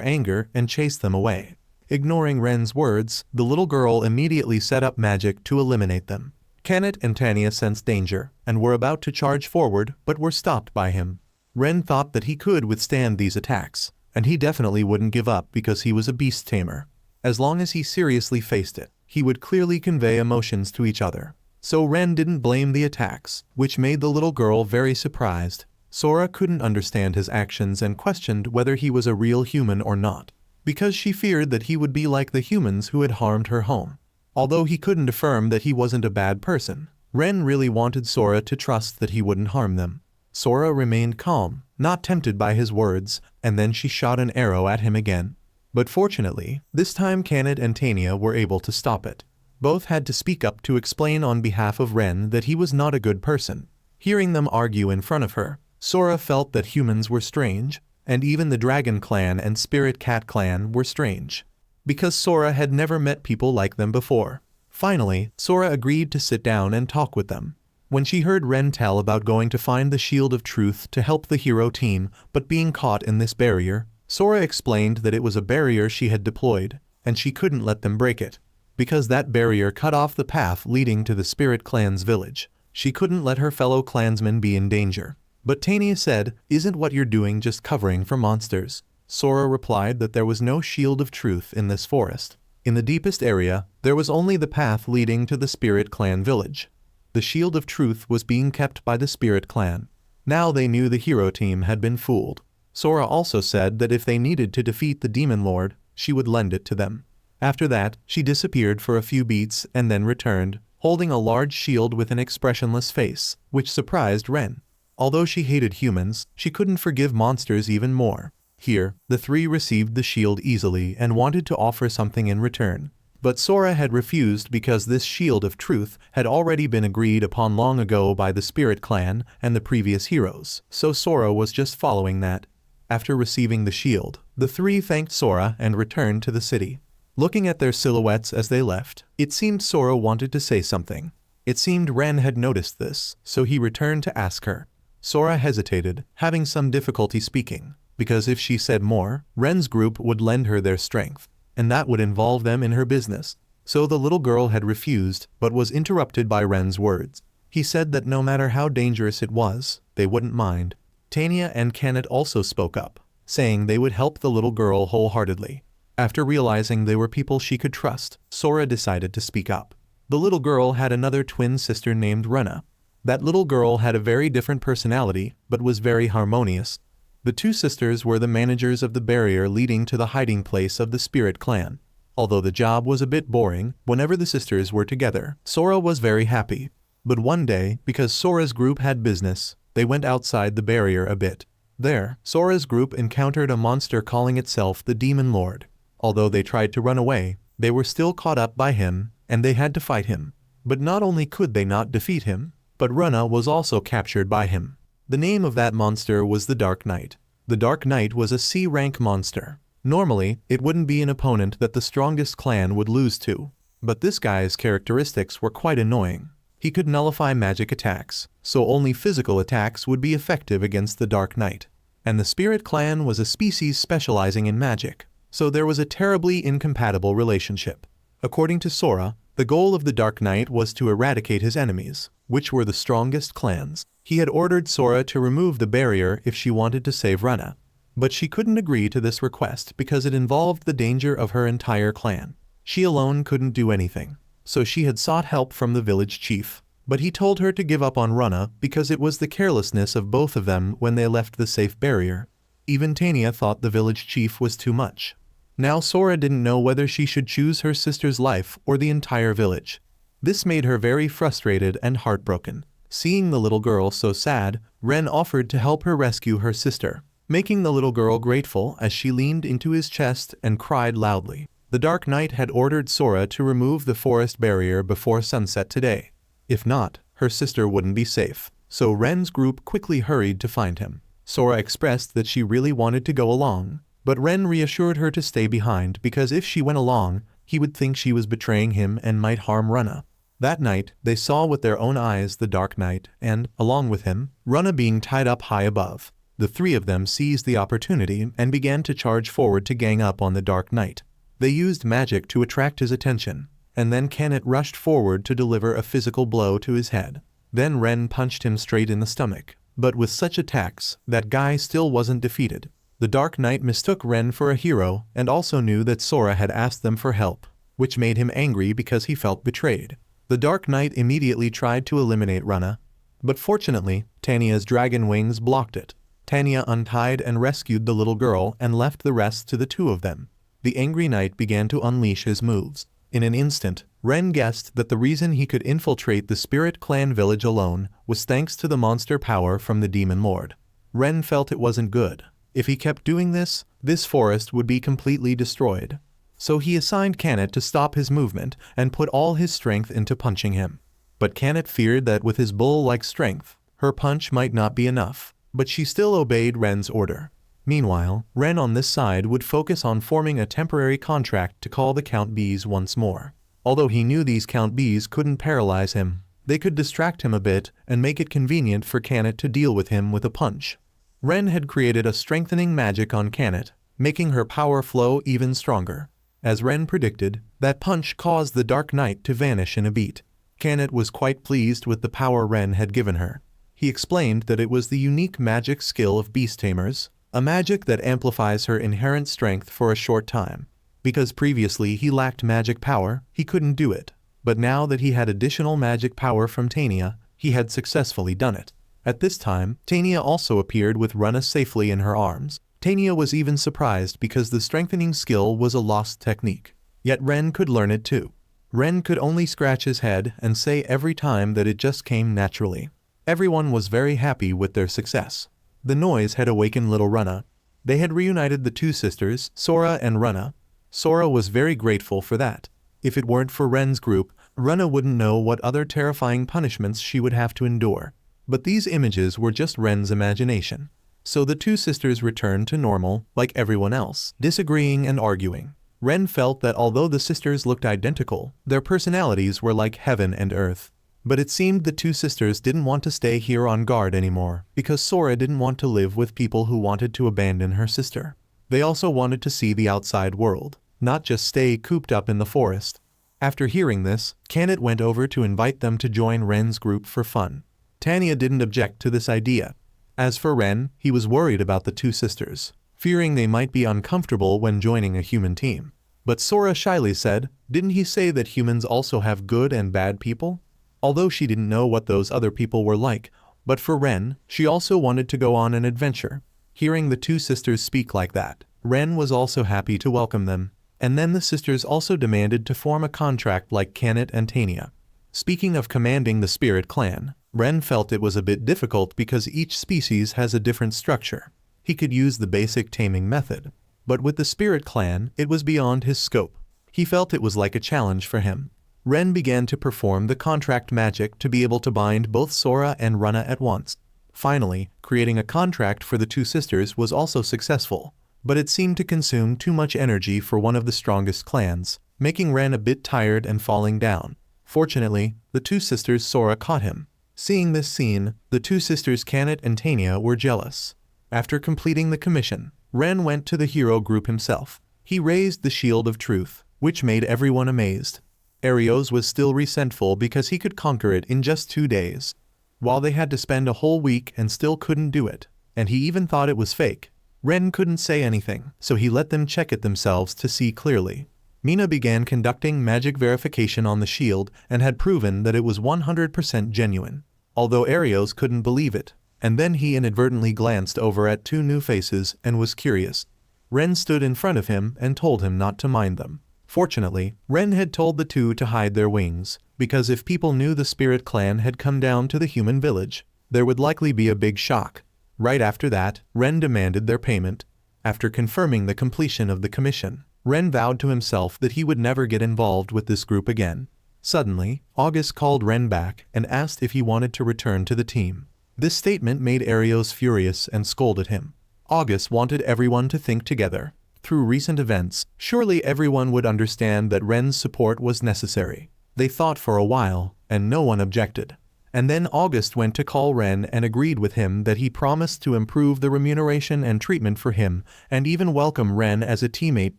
anger and chased them away. Ignoring Ren's words, the little girl immediately set up magic to eliminate them. Kenneth and Tanya sensed danger, and were about to charge forward but were stopped by him. Ren thought that he could withstand these attacks, and he definitely wouldn't give up because he was a beast tamer. As long as he seriously faced it, he would clearly convey emotions to each other. So Ren didn't blame the attacks, which made the little girl very surprised. Sora couldn't understand his actions and questioned whether he was a real human or not, because she feared that he would be like the humans who had harmed her home. Although he couldn't affirm that he wasn't a bad person, Ren really wanted Sora to trust that he wouldn't harm them. Sora remained calm, not tempted by his words, and then she shot an arrow at him again. But fortunately, this time Kenneth and Tanya were able to stop it. Both had to speak up to explain on behalf of Ren that he was not a good person. Hearing them argue in front of her, Sora felt that humans were strange, and even the Dragon Clan and Spirit Cat Clan were strange, because Sora had never met people like them before. Finally, Sora agreed to sit down and talk with them. When she heard Ren tell about going to find the Shield of Truth to help the hero team but being caught in this barrier, Sora explained that it was a barrier she had deployed, and she couldn't let them break it, because that barrier cut off the path leading to the Spirit Clan's village. She couldn't let her fellow clansmen be in danger. But Tanya said, "Isn't what you're doing just covering for monsters?" Sora replied that there was no Shield of Truth in this forest. In the deepest area, there was only the path leading to the Spirit Clan village. The Shield of Truth was being kept by the Spirit Clan. Now they knew the hero team had been fooled. Sora also said that if they needed to defeat the Demon Lord, she would lend it to them. After that, she disappeared for a few beats and then returned, holding a large shield with an expressionless face, which surprised Ren. Although she hated humans, she couldn't forgive monsters even more. Here, the three received the shield easily and wanted to offer something in return. But Sora had refused because this Shield of Truth had already been agreed upon long ago by the Spirit Clan and the previous heroes, so Sora was just following that. After receiving the shield, the three thanked Sora and returned to the city. Looking at their silhouettes as they left, it seemed Sora wanted to say something. It seemed Ren had noticed this, so he returned to ask her. Sora hesitated, having some difficulty speaking, because if she said more, Ren's group would lend her their strength, and that would involve them in her business. So the little girl had refused, but was interrupted by Ren's words. He said that no matter how dangerous it was, they wouldn't mind. Tanya and Kenneth also spoke up, saying they would help the little girl wholeheartedly. After realizing they were people she could trust, Sora decided to speak up. The little girl had another twin sister named Rena. That little girl had a very different personality, but was very harmonious. The two sisters were the managers of the barrier leading to the hiding place of the Spirit Clan. Although the job was a bit boring, whenever the sisters were together, Sora was very happy. But one day, because Sora's group had business, they went outside the barrier a bit. There, Sora's group encountered a monster calling itself the Demon Lord. Although they tried to run away, they were still caught up by him, and they had to fight him. But not only could they not defeat him, but Rena was also captured by him. The name of that monster was the Dark Knight. The Dark Knight was a C-rank monster. Normally, it wouldn't be an opponent that the strongest clan would lose to. But this guy's characteristics were quite annoying. He could nullify magic attacks, so only physical attacks would be effective against the Dark Knight. And the Spirit Clan was a species specializing in magic, so there was a terribly incompatible relationship. According to Sora, the goal of the Dark Knight was to eradicate his enemies, which were the strongest clans. He had ordered Sora to remove the barrier if she wanted to save Rena. But she couldn't agree to this request because it involved the danger of her entire clan. She alone couldn't do anything, so she had sought help from the village chief. But he told her to give up on Rena because it was the carelessness of both of them when they left the safe barrier. Even Tanya thought the village chief was too much. Now Sora didn't know whether she should choose her sister's life or the entire village. This made her very frustrated and heartbroken. Seeing the little girl so sad, Ren offered to help her rescue her sister, making the little girl grateful as she leaned into his chest and cried loudly. The Dark Knight had ordered Sora to remove the forest barrier before sunset today. If not, her sister wouldn't be safe, so Ren's group quickly hurried to find him. Sora expressed that she really wanted to go along, but Ren reassured her to stay behind because if she went along, he would think she was betraying him and might harm Runna. That night, they saw with their own eyes the Dark Knight and, along with him, Runna being tied up high above. The three of them seized the opportunity and began to charge forward to gang up on the Dark Knight. They used magic to attract his attention, and then Tamed rushed forward to deliver a physical blow to his head. Then Ren punched him straight in the stomach. But with such attacks, that guy still wasn't defeated. The Dark Knight mistook Ren for a hero and also knew that Sora had asked them for help, which made him angry because he felt betrayed. The Dark Knight immediately tried to eliminate Runna, but fortunately, Tanya's dragon wings blocked it. Tanya untied and rescued the little girl and left the rest to the two of them. The angry knight began to unleash his moves. In an instant, Ren guessed that the reason he could infiltrate the Spirit Clan village alone was thanks to the monster power from the Demon Lord. Ren felt it wasn't good. If he kept doing this, this forest would be completely destroyed. So he assigned Tamed to stop his movement and put all his strength into punching him. But Tamed feared that with his bull-like strength, her punch might not be enough, but she still obeyed Ren's order. Meanwhile, Ren on this side would focus on forming a temporary contract to call the Count Bees once more. Although he knew these Count Bees couldn't paralyze him, they could distract him a bit and make it convenient for Tamed to deal with him with a punch. Ren had created a strengthening magic on Tamed, making her power flow even stronger. As Ren predicted, that punch caused the Dark Knight to vanish in a beat. Tamed was quite pleased with the power Ren had given her. He explained that it was the unique magic skill of Beast Tamers, a magic that amplifies her inherent strength for a short time. Because previously he lacked magic power, he couldn't do it. But now that he had additional magic power from Tanya, he had successfully done it. At this time, Tanya also appeared with Runna safely in her arms. Tanya was even surprised because the strengthening skill was a lost technique. Yet Ren could learn it too. Ren could only scratch his head and say every time that it just came naturally. Everyone was very happy with their success. The noise had awakened little Runna. They had reunited the two sisters, Sora and Runna. Sora was very grateful for that. If it weren't for Ren's group, Runna wouldn't know what other terrifying punishments she would have to endure. But these images were just Ren's imagination. So the two sisters returned to normal, like everyone else, disagreeing and arguing. Ren felt that although the sisters looked identical, their personalities were like heaven and earth. But it seemed the two sisters didn't want to stay here on guard anymore, because Sora didn't want to live with people who wanted to abandon her sister. They also wanted to see the outside world, not just stay cooped up in the forest. After hearing this, Tamed went over to invite them to join Ren's group for fun. Tanya didn't object to this idea. As for Ren, he was worried about the two sisters, fearing they might be uncomfortable when joining a human team. But Sora shyly said, "Didn't he say that humans also have good and bad people?" Although she didn't know what those other people were like, but for Ren, she also wanted to go on an adventure. Hearing the two sisters speak like that, Ren was also happy to welcome them. And then the sisters also demanded to form a contract like Tamed and Tanya. Speaking of commanding the Spirit Clan, Ren felt it was a bit difficult because each species has a different structure. He could use the basic taming method, but with the Spirit Clan, it was beyond his scope. He felt it was like a challenge for him. Ren began to perform the contract magic to be able to bind both Sora and Runna at once. Finally, creating a contract for the two sisters was also successful, but it seemed to consume too much energy for one of the strongest clans, making Ren a bit tired and falling down. Fortunately, the two sisters Sora caught him. Seeing this scene, the two sisters Tamed and Tanya were jealous. After completing the commission, Ren went to the hero group himself. He raised the Shield of Truth, which made everyone amazed. Arios was still resentful because he could conquer it in just 2 days, while they had to spend a whole week and still couldn't do it, and he even thought it was fake. Ren couldn't say anything, so he let them check it themselves to see clearly. Mina began conducting magic verification on the shield and had proven that it was 100% genuine, although Arios couldn't believe it, and then he inadvertently glanced over at 2 new faces and was curious. Ren stood in front of him and told him not to mind them. Fortunately, Ren had told the two to hide their wings, because if people knew the Spirit Clan had come down to the human village, there would likely be a big shock. Right after that, Ren demanded their payment. After confirming the completion of the commission, Ren vowed to himself that he would never get involved with this group again. Suddenly, August called Ren back and asked if he wanted to return to the team. This statement made Arios furious and scolded him. August wanted everyone to think together. Through recent events, surely everyone would understand that Ren's support was necessary. They thought for a while, and no one objected. And then August went to call Ren and agreed with him that he promised to improve the remuneration and treatment for him, and even welcome Ren as a teammate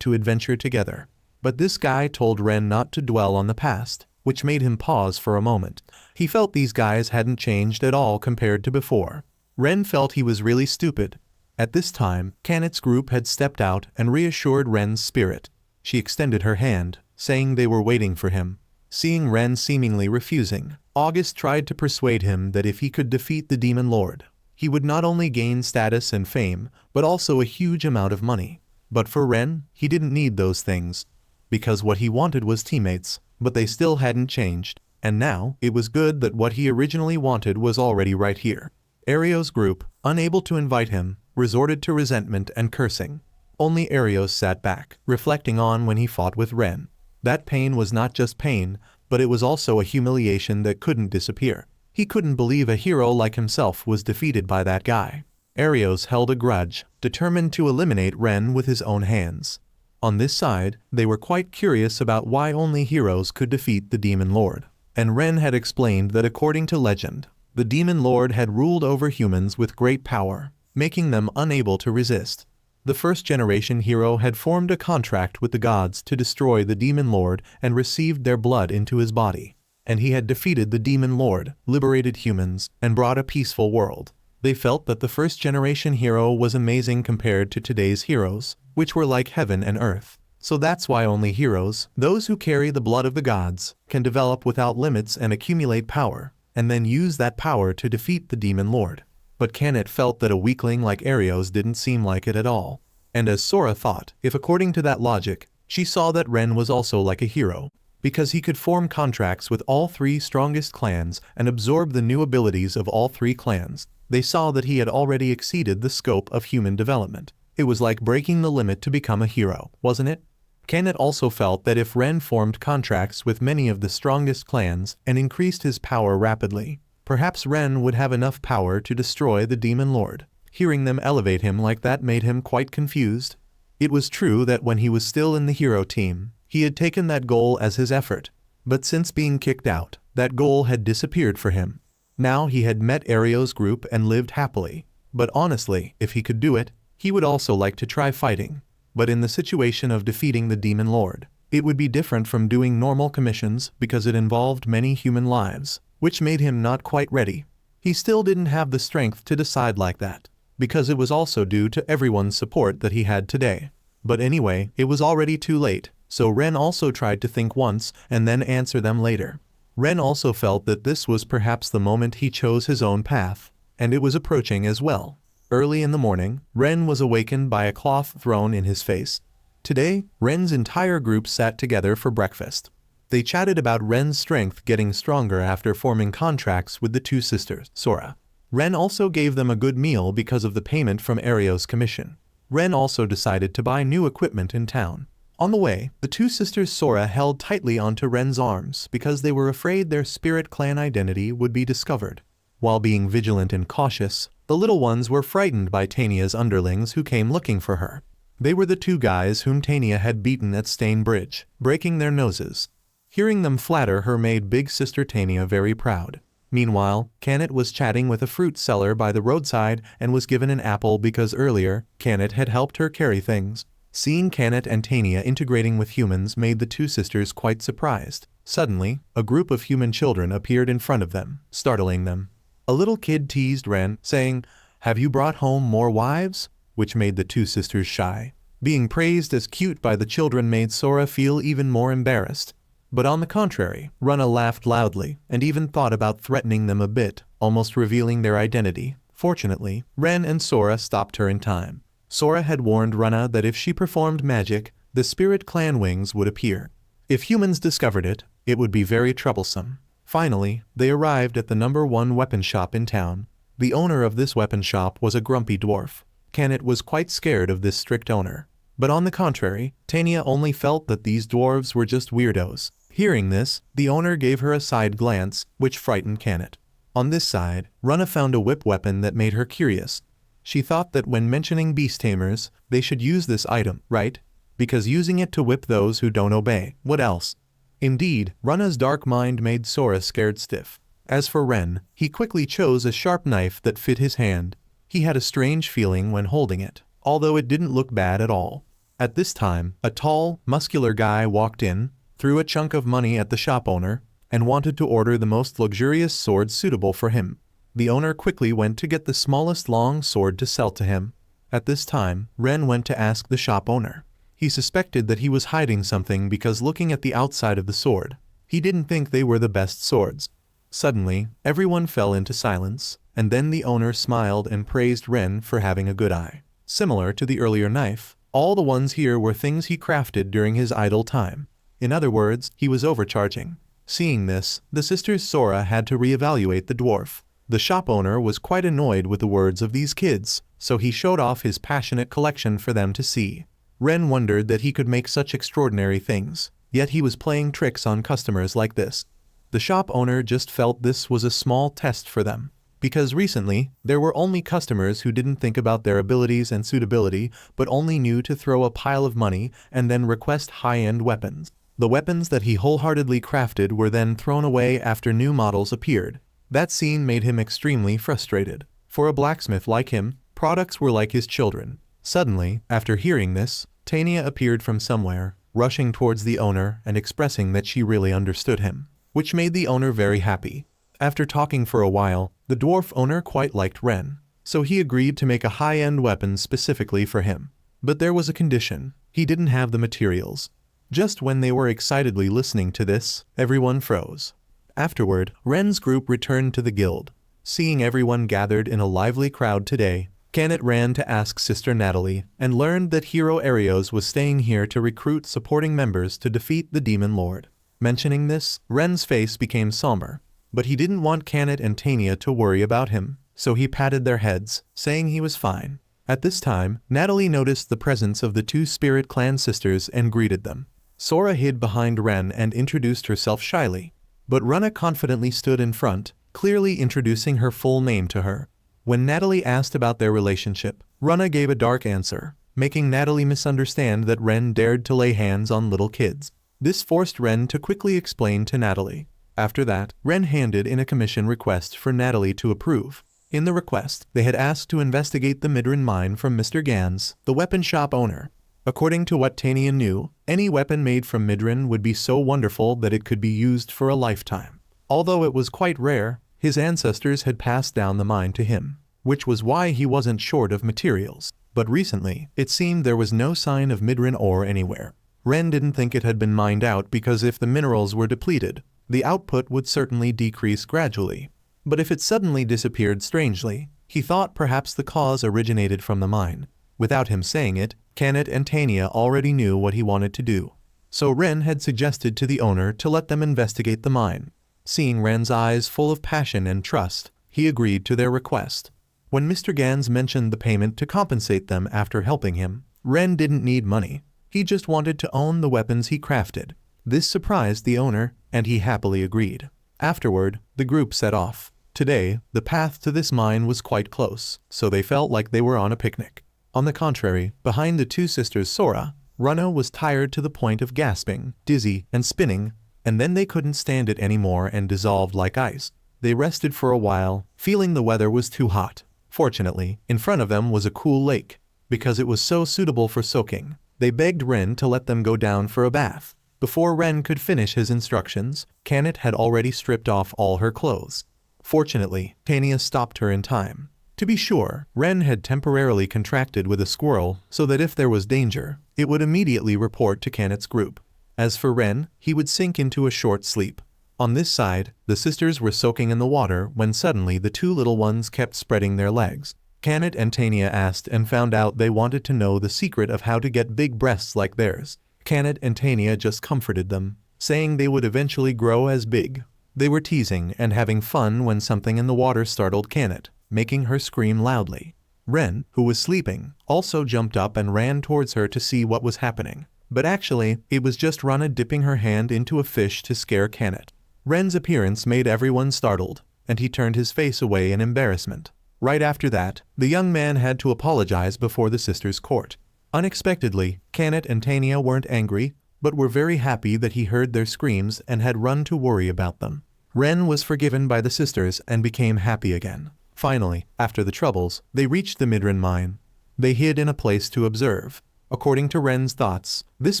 to adventure together. But this guy told Ren not to dwell on the past, which made him pause for a moment. He felt these guys hadn't changed at all compared to before. Ren felt he was really stupid. At this time, Kanet's group had stepped out and reassured Ren's spirit. She extended her hand, saying they were waiting for him. Seeing Ren seemingly refusing, August tried to persuade him that if he could defeat the Demon Lord, he would not only gain status and fame, but also a huge amount of money. But for Ren, he didn't need those things, because what he wanted was teammates, but they still hadn't changed, and now it was good that what he originally wanted was already right here. Arios' group, unable to invite him, resorted to resentment and cursing. Only Arios sat back, reflecting on when he fought with Ren. That pain was not just pain, but it was also a humiliation that couldn't disappear. He couldn't believe a hero like himself was defeated by that guy. Arios held a grudge, determined to eliminate Ren with his own hands. On this side, they were quite curious about why only heroes could defeat the Demon Lord. And Ren had explained that according to legend, the Demon Lord had ruled over humans with great power, making them unable to resist. The first-generation hero had formed a contract with the gods to destroy the Demon Lord and received their blood into his body. And he had defeated the Demon Lord, liberated humans, and brought a peaceful world. They felt that the first-generation hero was amazing compared to today's heroes, which were like heaven and earth. So that's why only heroes, those who carry the blood of the gods, can develop without limits and accumulate power, and then use that power to defeat the Demon Lord. But Kanet felt that a weakling like Arios didn't seem like it at all. And as Sora thought, if according to that logic, she saw that Ren was also like a hero, because he could form contracts with all three strongest clans and absorb the new abilities of all three clans. They saw that he had already exceeded the scope of human development. It was like breaking the limit to become a hero, wasn't it? Kanet also felt that if Ren formed contracts with many of the strongest clans and increased his power rapidly, perhaps Ren would have enough power to destroy the Demon Lord. Hearing them elevate him like that made him quite confused. It was true that when he was still in the hero team, he had taken that goal as his effort, but since being kicked out, that goal had disappeared for him. Now he had met Arios' group and lived happily, but honestly, if he could do it, he would also like to try fighting. But in the situation of defeating the Demon Lord, it would be different from doing normal commissions because it involved many human lives, which made him not quite ready. He still didn't have the strength to decide like that, because it was also due to everyone's support that he had today. But anyway, it was already too late, so Ren also tried to think once and then answer them later. Ren also felt that this was perhaps the moment he chose his own path, and it was approaching as well. Early in the morning, Ren was awakened by a cloth thrown in his face. Today, Ren's entire group sat together for breakfast. They chatted about Ren's strength getting stronger after forming contracts with the two sisters, Sora. Ren also gave them a good meal because of the payment from Arios' commission. Ren also decided to buy new equipment in town. On the way, the two sisters Sora held tightly onto Ren's arms because they were afraid their spirit clan identity would be discovered. While being vigilant and cautious, the little ones were frightened by Tania's underlings who came looking for her. They were the two guys whom Tania had beaten at Stain Bridge, breaking their noses. Hearing them flatter her made big sister Tania very proud. Meanwhile, Kanet was chatting with a fruit seller by the roadside and was given an apple because earlier, Kanet had helped her carry things. Seeing Kanet and Tania integrating with humans made the two sisters quite surprised. Suddenly, a group of human children appeared in front of them, startling them. A little kid teased Ren, saying, "Have you brought home more wives?" which made the two sisters shy. Being praised as cute by the children made Sora feel even more embarrassed. But on the contrary, Rana laughed loudly and even thought about threatening them a bit, almost revealing their identity. Fortunately, Ren and Sora stopped her in time. Sora had warned Rana that if she performed magic, the spirit clan wings would appear. If humans discovered it, it would be very troublesome. Finally, they arrived at the #1 weapon shop in town. The owner of this weapon shop was a grumpy dwarf. Kanet was quite scared of this strict owner. But on the contrary, Tania only felt that these dwarves were just weirdos. Hearing this, the owner gave her a side glance, which frightened Kanet. On this side, Runa found a whip weapon that made her curious. She thought that when mentioning beast tamers, they should use this item, right? Because using it to whip those who don't obey, what else? Indeed, Runa's dark mind made Sora scared stiff. As for Ren, he quickly chose a sharp knife that fit his hand. He had a strange feeling when holding it, although it didn't look bad at all. At this time, a tall, muscular guy walked in, threw a chunk of money at the shop owner, and wanted to order the most luxurious sword suitable for him. The owner quickly went to get the smallest long sword to sell to him. At this time, Ren went to ask the shop owner. He suspected that he was hiding something because looking at the outside of the sword, he didn't think they were the best swords. Suddenly, everyone fell into silence, and then the owner smiled and praised Ren for having a good eye. Similar to the earlier knife, all the ones here were things he crafted during his idle time. In other words, he was overcharging. Seeing this, the sisters Sora had to reevaluate the dwarf. The shop owner was quite annoyed with the words of these kids, so he showed off his passionate collection for them to see. Ren wondered that he could make such extraordinary things, yet he was playing tricks on customers like this. The shop owner just felt this was a small test for them, because recently, there were only customers who didn't think about their abilities and suitability, but only knew to throw a pile of money and then request high-end weapons. The weapons that he wholeheartedly crafted were then thrown away after new models appeared. That scene made him extremely frustrated. For a blacksmith like him, products were like his children. Suddenly, after hearing this, Tanya appeared from somewhere, rushing towards the owner and expressing that she really understood him, which made the owner very happy. After talking for a while, the dwarf owner quite liked Ren, so he agreed to make a high-end weapon specifically for him. But there was a condition: he didn't have the materials. Just when they were excitedly listening to this, everyone froze. Afterward, Ren's group returned to the guild. Seeing everyone gathered in a lively crowd today, Kenneth ran to ask Sister Natalie and learned that Hero Arios was staying here to recruit supporting members to defeat the Demon Lord. Mentioning this, Ren's face became somber, but he didn't want Kenneth and Tanya to worry about him, so he patted their heads, saying he was fine. At this time, Natalie noticed the presence of the two Spirit Clan sisters and greeted them. Sora hid behind Ren and introduced herself shyly, but Runa confidently stood in front, clearly introducing her full name to her. When Natalie asked about their relationship, Runa gave a dark answer, making Natalie misunderstand that Ren dared to lay hands on little kids. This forced Ren to quickly explain to Natalie. After that, Ren handed in a commission request for Natalie to approve. In the request, they had asked to investigate the Midrin mine from Mr. Gans, the weapon shop owner. According to what Tanya knew, any weapon made from Midrin would be so wonderful that it could be used for a lifetime. Although it was quite rare, his ancestors had passed down the mine to him, which was why he wasn't short of materials. But recently, it seemed there was no sign of Midrin ore anywhere. Ren didn't think it had been mined out because if the minerals were depleted, the output would certainly decrease gradually. But if it suddenly disappeared strangely, he thought perhaps the cause originated from the mine. Without him saying it, Kenneth and Tanya already knew what he wanted to do. So Ren had suggested to the owner to let them investigate the mine. Seeing Ren's eyes full of passion and trust, he agreed to their request. When Mr. Gans mentioned the payment to compensate them after helping him, Ren didn't need money. He just wanted to own the weapons he crafted. This surprised the owner, and he happily agreed. Afterward, the group set off. Today, the path to this mine was quite close, so they felt like they were on a picnic. On the contrary, behind the two sisters Sora, Runa was tired to the point of gasping, dizzy, and spinning, and then they couldn't stand it anymore and dissolved like ice. They rested for a while, feeling the weather was too hot. Fortunately, in front of them was a cool lake. Because it was so suitable for soaking, they begged Ren to let them go down for a bath. Before Ren could finish his instructions, Kenneth had already stripped off all her clothes. Fortunately, Tanya stopped her in time. To be sure, Ren had temporarily contracted with a squirrel so that if there was danger, it would immediately report to Kenneth's group. As for Ren, he would sink into a short sleep. On this side, the sisters were soaking in the water when suddenly the two little ones kept spreading their legs. Kenneth and Tanya asked and found out they wanted to know the secret of how to get big breasts like theirs. Kenneth and Tanya just comforted them, saying they would eventually grow as big. They were teasing and having fun when something in the water startled Kenneth, making her scream loudly. Ren, who was sleeping, also jumped up and ran towards her to see what was happening. But actually, it was just Runa dipping her hand into a fish to scare Kenneth. Ren's appearance made everyone startled. and he turned his face away in embarrassment. Right after that, the young man had to apologize before the sisters' court. Unexpectedly, Tamed and Tanya weren't angry, but were very happy that he heard their screams and had run to worry about them. Ren was forgiven by the sisters and became happy again. Finally, after the troubles, they reached the Midran mine. They hid in a place to observe. According to Ren's thoughts, this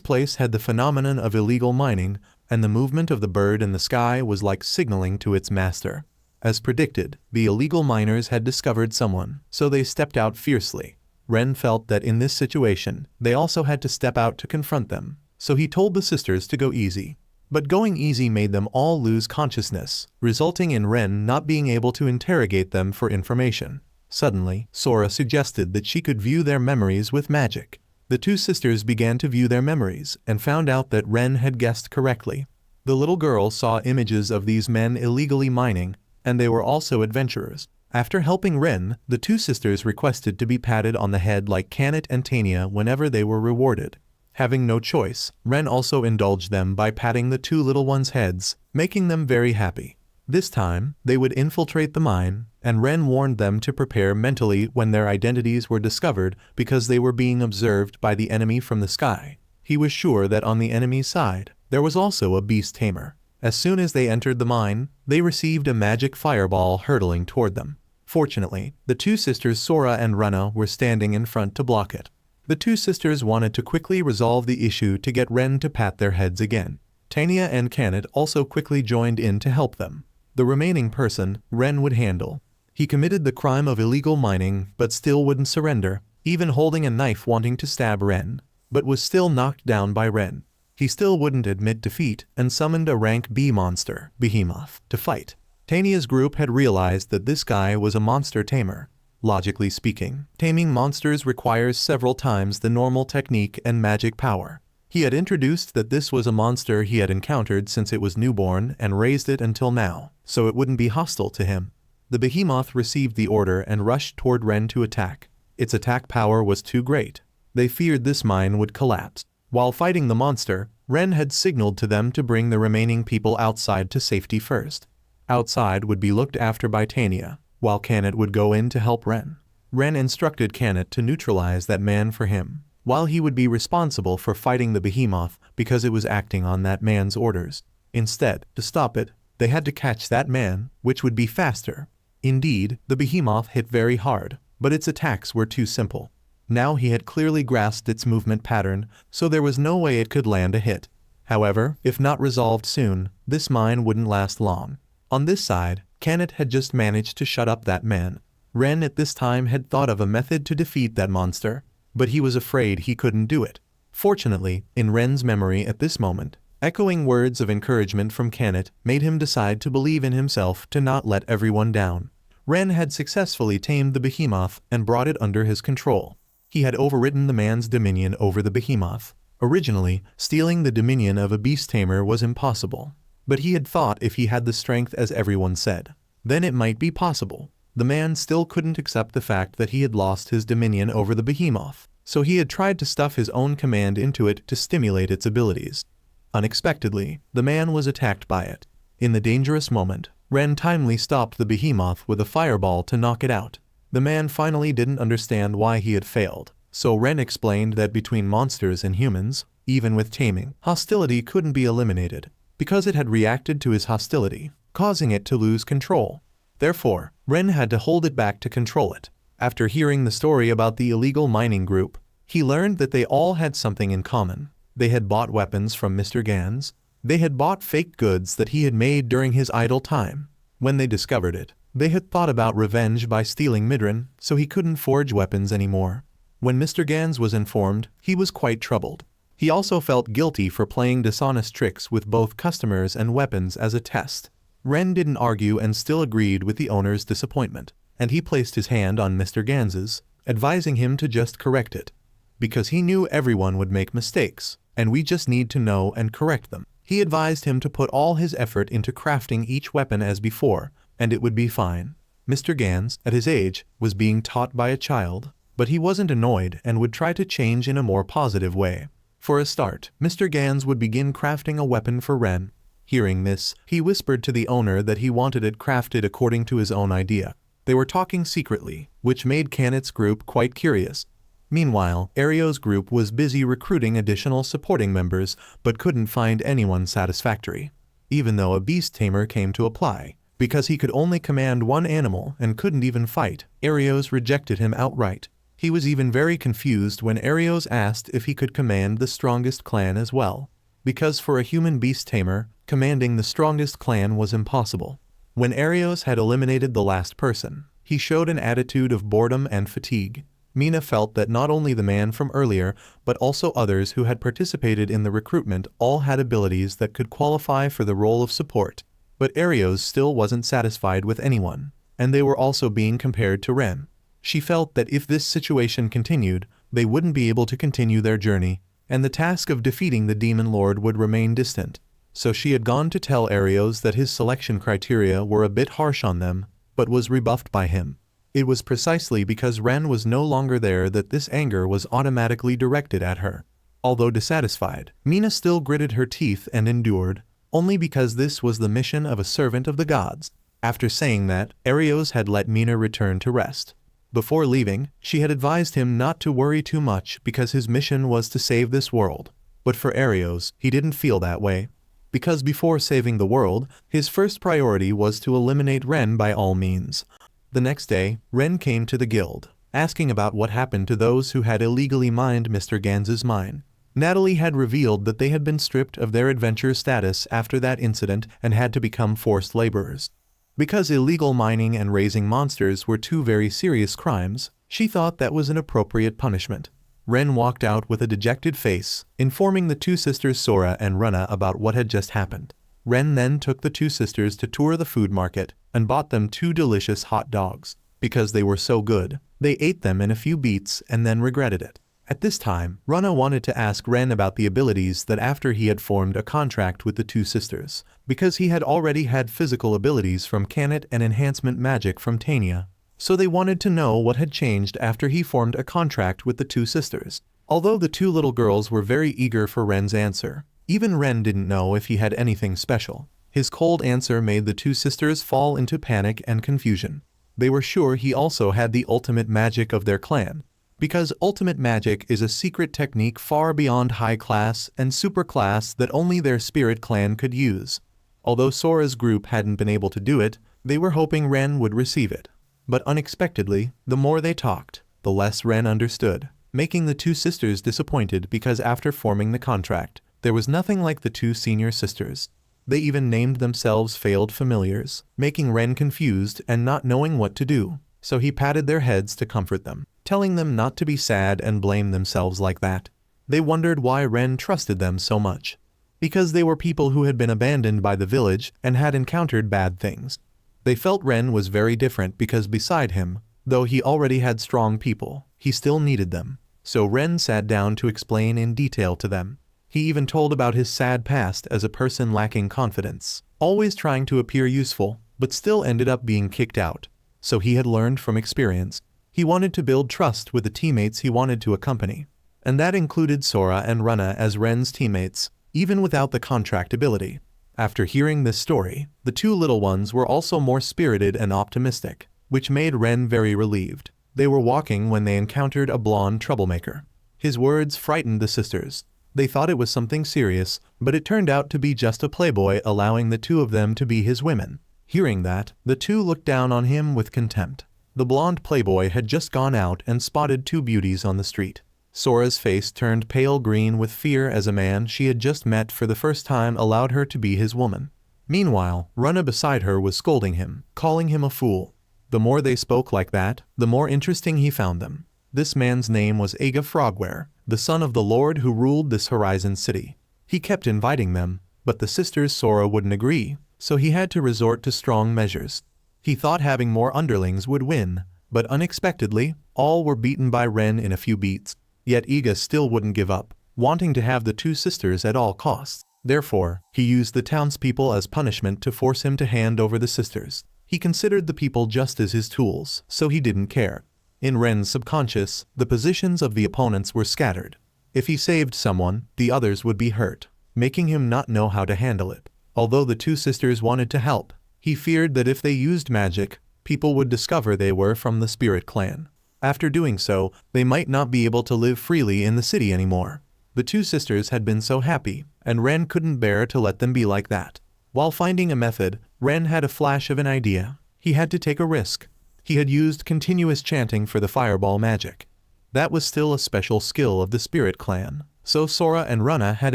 place had the phenomenon of illegal mining, and the movement of the bird in the sky was like signaling to its master. As predicted, the illegal miners had discovered someone, so they stepped out fiercely. Ren felt that in this situation, they also had to step out to confront them, so he told the sisters to go easy. But going easy made them all lose consciousness, resulting in Ren not being able to interrogate them for information. Suddenly, Sora suggested that she could view their memories with magic. The two sisters began to view their memories and found out that Ren had guessed correctly. The little girl saw images of these men illegally mining, and they were also adventurers. After helping Ren, the two sisters requested to be patted on the head like Tamed and Tanya whenever they were rewarded. Having no choice, Ren also indulged them by patting the two little ones' heads, making them very happy. This time, they would infiltrate the mine, and Ren warned them to prepare mentally when their identities were discovered because they were being observed by the enemy from the sky. He was sure that on the enemy's side, there was also a beast tamer. As soon as they entered the mine, they received a magic fireball hurtling toward them. Fortunately, the two sisters Sora and Rana were standing in front to block it. The two sisters wanted to quickly resolve the issue to get Ren to pat their heads again. Tanya and Tamed also quickly joined in to help them. The remaining person, Ren would handle. He committed the crime of illegal mining but still wouldn't surrender, even holding a knife wanting to stab Ren, but was still knocked down by Ren. He still wouldn't admit defeat and summoned a rank B monster, Behemoth, to fight. Tanya's group had realized that this guy was a monster tamer. Logically speaking, taming monsters requires several times the normal technique and magic power. He had introduced that this was a monster he had encountered since it was newborn and raised it until now, so it wouldn't be hostile to him. The behemoth received the order and rushed toward Ren to attack. Its attack power was too great. They feared this mine would collapse. While fighting the monster, Ren had signaled to them to bring the remaining people outside to safety first. Outside would be looked after by Tanya, while Tamed would go in to help Ren. Ren instructed Tamed to neutralize that man for him, while he would be responsible for fighting the behemoth because it was acting on that man's orders. Instead, to stop it, they had to catch that man, which would be faster. Indeed, the behemoth hit very hard, but its attacks were too simple. Now he had clearly grasped its movement pattern, so there was no way it could land a hit. However, if not resolved soon, this mine wouldn't last long. On this side, Tamed had just managed to shut up that man. Ren at this time had thought of a method to defeat that monster, but he was afraid he couldn't do it. Fortunately, in Ren's memory at this moment, echoing words of encouragement from Tamed made him decide to believe in himself to not let everyone down. Ren had successfully tamed the behemoth and brought it under his control. He had overridden the man's dominion over the behemoth. Originally, stealing the dominion of a beast tamer was impossible. But he had thought if he had the strength as everyone said, then it might be possible. The man still couldn't accept the fact that he had lost his dominion over the behemoth, so he had tried to stuff his own command into it to stimulate its abilities. Unexpectedly, the man was attacked by it. In the dangerous moment, Ren timely stopped the behemoth with a fireball to knock it out. The man finally didn't understand why he had failed, so Ren explained that between monsters and humans, even with taming, hostility couldn't be eliminated, because it had reacted to his hostility, causing it to lose control. Therefore, Ren had to hold it back to control it. After hearing the story about the illegal mining group, he learned that they all had something in common. They had bought weapons from Mr. Gans. They had bought fake goods that he had made during his idle time. When they discovered it, they had thought about revenge by stealing Midran, so he couldn't forge weapons anymore. When Mr. Gans was informed, he was quite troubled. He also felt guilty for playing dishonest tricks with both customers and weapons as a test. Ren didn't argue and still agreed with the owner's disappointment, and he placed his hand on Mr. Gans's, advising him to just correct it. Because he knew everyone would make mistakes, and we just need to know and correct them. He advised him to put all his effort into crafting each weapon as before, and it would be fine. Mr. Gans, at his age, was being taught by a child, but he wasn't annoyed and would try to change in a more positive way. For a start, Mr. Gans would begin crafting a weapon for Ren. Hearing this, he whispered to the owner that he wanted it crafted according to his own idea. They were talking secretly, which made Canet's group quite curious. Meanwhile, Ario's group was busy recruiting additional supporting members but couldn't find anyone satisfactory. Even though a beast tamer came to apply, because he could only command one animal and couldn't even fight, Arios rejected him outright. He was even very confused when Arios asked if he could command the strongest clan as well, because for a human beast tamer, commanding the strongest clan was impossible. When Arios had eliminated the last person, he showed an attitude of boredom and fatigue. Mina felt that not only the man from earlier, but also others who had participated in the recruitment all had abilities that could qualify for the role of support. But Arios still wasn't satisfied with anyone, and they were also being compared to Ren. She felt that if this situation continued, they wouldn't be able to continue their journey, and the task of defeating the Demon Lord would remain distant. So she had gone to tell Arios that his selection criteria were a bit harsh on them, but was rebuffed by him. It was precisely because Ren was no longer there that this anger was automatically directed at her. Although dissatisfied, Mina still gritted her teeth and endured, only because this was the mission of a servant of the gods. After saying that, Arios had let Mina return to rest. Before leaving, she had advised him not to worry too much because his mission was to save this world. But for Arios, he didn't feel that way. Because before saving the world, his first priority was to eliminate Ren by all means. The next day, Ren came to the guild, asking about what happened to those who had illegally mined Mr. Gans's mine. Natalie had revealed that they had been stripped of their adventure status after that incident and had to become forced laborers. Because illegal mining and raising monsters were two very serious crimes, she thought that was an appropriate punishment. Ren walked out with a dejected face, informing the two sisters Sora and Runa about what had just happened. Ren then took the two sisters to tour the food market and bought them 2 delicious hot dogs. Because they were so good, they ate them in a few beats and then regretted it. At this time, Runa wanted to ask Ren about the abilities that after he had formed a contract with the two sisters, because he had already had physical abilities from Canet and enhancement magic from Tania. So they wanted to know what had changed after he formed a contract with the two sisters. Although the two little girls were very eager for Ren's answer, even Ren didn't know if he had anything special. His cold answer made the two sisters fall into panic and confusion. They were sure he also had the ultimate magic of their clan, because ultimate magic is a secret technique far beyond high class and super class that only their spirit clan could use. Although Sora's group hadn't been able to do it, they were hoping Ren would receive it. But unexpectedly, the more they talked, the less Ren understood, making the two sisters disappointed because after forming the contract, there was nothing like the two senior sisters. They even named themselves failed familiars, making Ren confused and not knowing what to do, so he patted their heads to comfort them, telling them not to be sad and blame themselves like that. They wondered why Ren trusted them so much. Because they were people who had been abandoned by the village and had encountered bad things. They felt Ren was very different because beside him, though he already had strong people, he still needed them. So Ren sat down to explain in detail to them. He even told about his sad past as a person lacking confidence, always trying to appear useful, but still ended up being kicked out. So he had learned from experience. He wanted to build trust with the teammates he wanted to accompany. And that included Sora and Runa as Ren's teammates, even without the contract ability. After hearing this story, the two little ones were also more spirited and optimistic, which made Ren very relieved. They were walking when they encountered a blonde troublemaker. His words frightened the sisters. They thought it was something serious, but it turned out to be just a playboy allowing the two of them to be his women. Hearing that, the two looked down on him with contempt. The blonde playboy had just gone out and spotted 2 beauties on the street. Sora's face turned pale green with fear as a man she had just met for the first time allowed her to be his woman. Meanwhile, Runa beside her was scolding him, calling him a fool. The more they spoke like that, the more interesting he found them. This man's name was Aga Frogware, the son of the lord who ruled this Horizon city. He kept inviting them, but the sisters Sora wouldn't agree, so he had to resort to strong measures. He thought having more underlings would win, but unexpectedly, all were beaten by Ren in a few beats. Yet Iga still wouldn't give up, wanting to have the two sisters at all costs. Therefore, he used the townspeople as punishment to force him to hand over the sisters. He considered the people just as his tools, so he didn't care. In Ren's subconscious, the positions of the opponents were scattered. If he saved someone, the others would be hurt, making him not know how to handle it. Although the two sisters wanted to help, he feared that if they used magic, people would discover they were from the spirit clan. After doing so, they might not be able to live freely in the city anymore. The two sisters had been so happy, and Ren couldn't bear to let them be like that. While finding a method, Ren had a flash of an idea. He had to take a risk. He had used continuous chanting for the fireball magic. That was still a special skill of the spirit clan, so Sora and Runa had